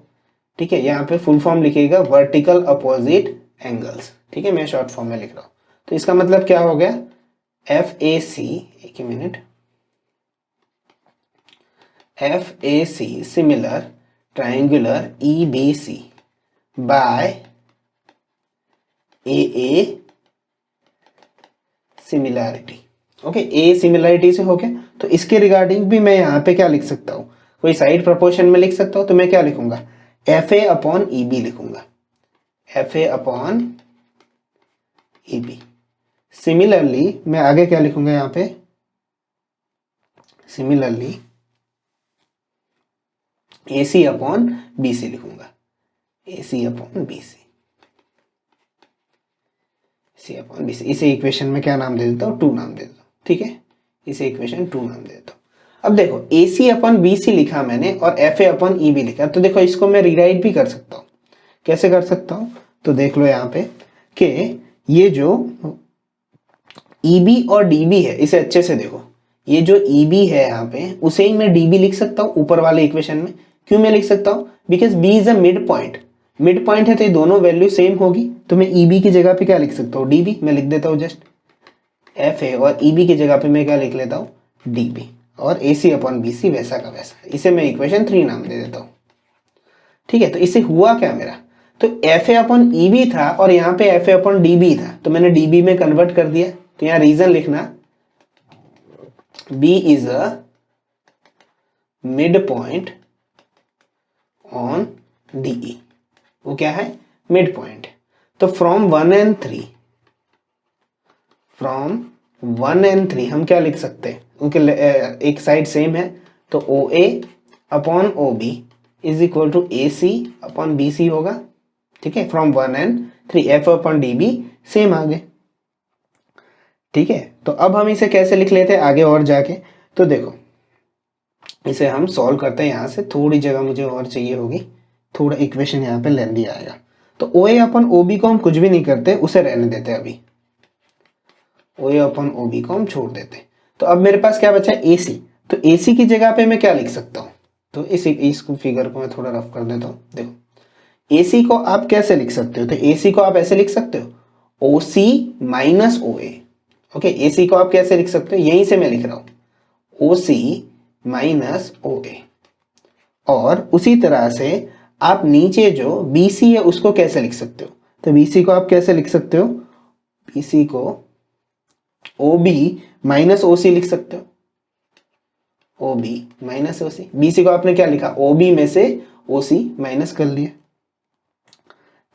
ठीक है, यहाँ पे फुल फॉर्म लिखिएगा वर्टिकल अपोजिट एंगल्स। ठीक है, मैं शॉर्ट फॉर्म में लिख रहा हूं। तो इसका मतलब क्या हो गया, एफ ए सी, एक मिनट, F A C similar triangular E B C by A similarity. Okay, A similarity से हो गया। तो इसके रिगार्डिंग भी मैं यहाँ पे क्या लिख सकता हूँ, कोई साइड प्रोपोर्शन में लिख सकता हूँ। तो मैं क्या लिखूंगा, F A upon E B लिखूंगा, F A upon E B. Similarly मैं आगे क्या लिखूंगा यहाँ पे, similarly A C upon B C लिखूंगा, A C upon B C, C upon B C. इसे इक्वेशन में क्या नाम दे देता हूँ, 2 नाम दे देता हूँ। ठीक है, इसे इक्वेशन 2 नाम दे देता हूँ। अब देखो ए सी अपॉन बी सी लिखा मैंने और F A upon E B लिखा। तो देखो इसको मैं रीराइट भी कर सकता हूँ। कैसे कर सकता हूँ, तो देख लो यहाँ पे कि ये जो ई बी और डी बी है, इसे अच्छे से देखो, ये जो ई बी है यहाँ पे उसे ही मैं डी बी लिख सकता हूँ ऊपर वाले इक्वेशन में। क्यों मैं लिख सकता हूँ, because B is a mid point. Mid point है तो ये दोनों वैल्यू सेम होगी। तो मैं ई बी की जगह पे क्या लिख सकता हूँ, डी बी। मैं लिख देता हूँ जस्ट एफ ए, और ई बी की जगह पे मैं क्या लिख लेता हूँ, डी बी। और ए सी अपॉन बी सी वैसा का वैसा। इसे मैं इक्वेशन 3 नाम दे देता हूँ। ठीक है, तो इससे हुआ क्या मेरा, तो F A upon E B था और यहाँ पे F A upon D B था, तो मैंने डी बी में कन्वर्ट कर दिया। तो यहाँ रीजन लिखना, B is a mid point on D E. वो क्या है? Mid point. तो फ्रॉम 1 and 3, फ्रॉम 1 and 3 हम क्या लिख सकते हैं? उनके एक साइड सेम है, तो O A upon O B is equal to A C upon B C होगा। ठीक है, from 1 and 3 F upon D B same आ गए। ठीक है, तो अब हम इसे कैसे लिख लेते हैं आगे और जाके? तो देखो, इसे हम सॉल्व करते हैं। यहाँ से थोड़ी जगह मुझे और चाहिए होगी, थोड़ा इक्वेशन यहाँ पे लेंदी आएगा। तो ओ ए अपन ओ बी को हम कुछ भी नहीं करते, उसे रहने देते हैं अभी। ओ ए अपन ओ बी को हम छोड़ देते। तो अब मेरे पास क्या बचा है? ए सी। तो ए सी की जगह पे मैं क्या लिख सकता हूँ? तो इस फिगर को मैं थोड़ा रफ कर देता हूँ। देखो, ए सी को आप कैसे लिख सकते हो? तो ए सी को आप ऐसे लिख सकते हो, ओ सी माइनस ओ ए। ओके, ए सी को आप कैसे लिख सकते हो? यहीं से मैं लिख रहा हूँ, ओ सी माइनस ओ ए। और उसी तरह से आप नीचे जो बी सी है उसको कैसे लिख सकते हो? तो बी सी को आप कैसे लिख सकते हो? बी सी को ओ बी माइनस ओ सी लिख सकते हो, ओ बी माइनस ओ सी। बी सी को आपने क्या लिखा? ओ बी में से ओ सी माइनस कर लिया।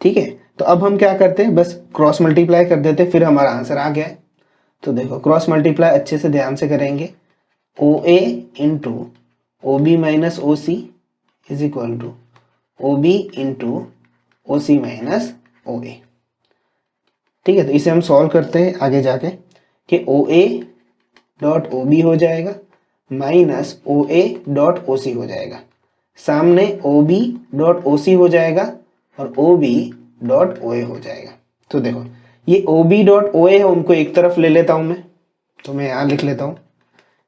ठीक है, तो अब हम क्या करते हैं? बस क्रॉस मल्टीप्लाई कर देते, फिर हमारा आंसर आ गया है। तो देखो, क्रॉस मल्टीप्लाई अच्छे से ध्यान से करेंगे। O A into O B minus O C is equal to O B into O C minus O A. ठीक है, तो इसे हम सॉल्व करते हैं आगे जाके कि ओ ए डॉट ओ बी हो जाएगा minus O A dot O सी हो जाएगा, सामने ओ बी डॉट ओ सी हो जाएगा और ओ बी डॉट ओ ए हो जाएगा। तो देखो, ये ओ बी डॉट ओ ए है, उनको एक तरफ ले लेता हूं मैं, तो मैं यहाँ लिख लेता हूँ।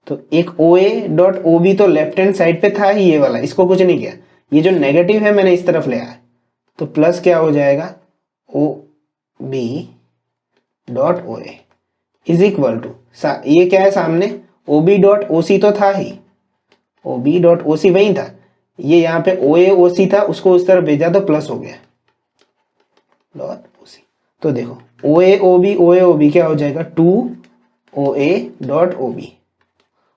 तो एक ओ ए डॉट ओ बी तो लेफ्ट हैंड साइड पे था ही, ये वाला, इसको कुछ नहीं किया। ये जो नेगेटिव है मैंने इस तरफ ले आया, तो प्लस क्या हो जाएगा? O B dot O A is equal to, ये क्या है सामने? ओ बी डॉट ओ सी तो था ही, ओ बी डॉट ओ सी वही था। ये यहाँ पे ओ ए ओ सी था, उसको उस तरफ भेजा तो प्लस हो गया डॉट ओ सी। तो देखो, ओ ए ओ बी क्या हो जाएगा? 2 ओ ए डॉट ओ बी।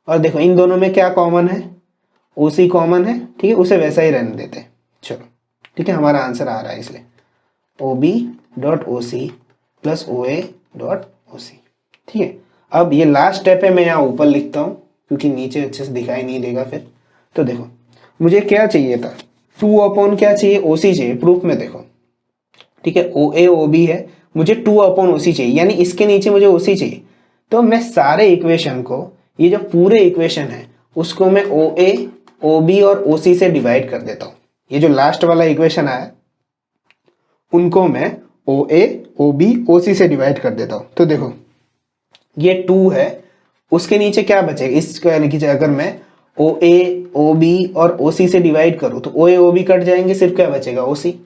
और देखो, इन दोनों में क्या कॉमन है? ओ सी कॉमन है। ठीक है, उसे वैसा ही रहने देते हैं। चलो, ठीक है, हमारा आंसर आ रहा है इसलिए O B dot O C plus O A dot O C. ठीक है, अब ये लास्ट स्टेप है, मैं यहाँ ऊपर लिखता हूँ क्योंकि नीचे अच्छे से दिखाई नहीं देगा फिर। तो देखो, मुझे क्या चाहिए था? 2 अपॉन क्या चाहिए? ओ सी चाहिए प्रूफ में। देखो, ठीक है, ओ ए ओ बी है, मुझे 2 अपॉन ओ सी चाहिए, यानी इसके नीचे मुझे ओ सी चाहिए। तो मैं सारे इक्वेशन को, ये जो पूरे इक्वेशन है उसको मैं ओ ए ओ बी और ओ सी से डिवाइड कर देता हूँ। ये जो लास्ट वाला इक्वेशन आया उनको मैं ओ ए ओ बी ओ सी से डिवाइड कर देता हूँ। तो देखो, ये 2 है, उसके नीचे क्या बचेगा? इसको यानी कि अगर मैं ओ ए ओ बी और ओ सी से डिवाइड करूँ तो ओ ए ओ बी कट जाएंगे, सिर्फ क्या बचेगा? ओ सी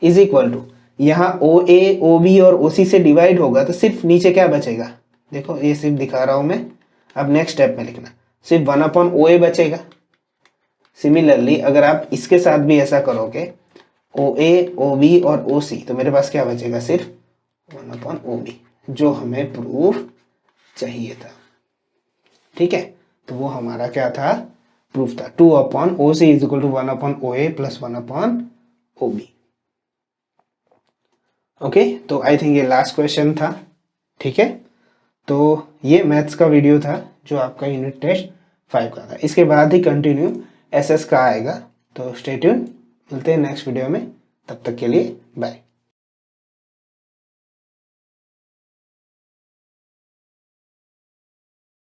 इज इक्वल टू, यहाँ ओ ए ओ बी और ओ सी से डिवाइड होगा तो सिर्फ नीचे क्या बचेगा? देखो, ये सिर्फ दिखा रहा हूं मैं। अब नेक्स्ट स्टेप में लिखना, सिर्फ 1 अपॉन ओ ए बचेगा। सिमिलरली अगर आप इसके साथ भी ऐसा करोगे, ओ ए ओ बी और ओ सी, तो मेरे पास क्या बचेगा? सिर्फ 1 अपॉन ओ बी, जो हमें प्रूफ चाहिए था। ठीक है, तो वो हमारा क्या था? प्रूफ था। 2 upon O C is equal to 1 upon O A plus 1 upon O B. Okay, तो आई थिंक ये लास्ट क्वेश्चन था। ठीक है, तो ये मैथ्स का वीडियो था जो आपका यूनिट टेस्ट 5 का था। इसके बाद ही कंटिन्यू एसएस का आएगा। तो स्टे ट्यून, मिलते हैं नेक्स्ट वीडियो में, तब तक के लिए बाय।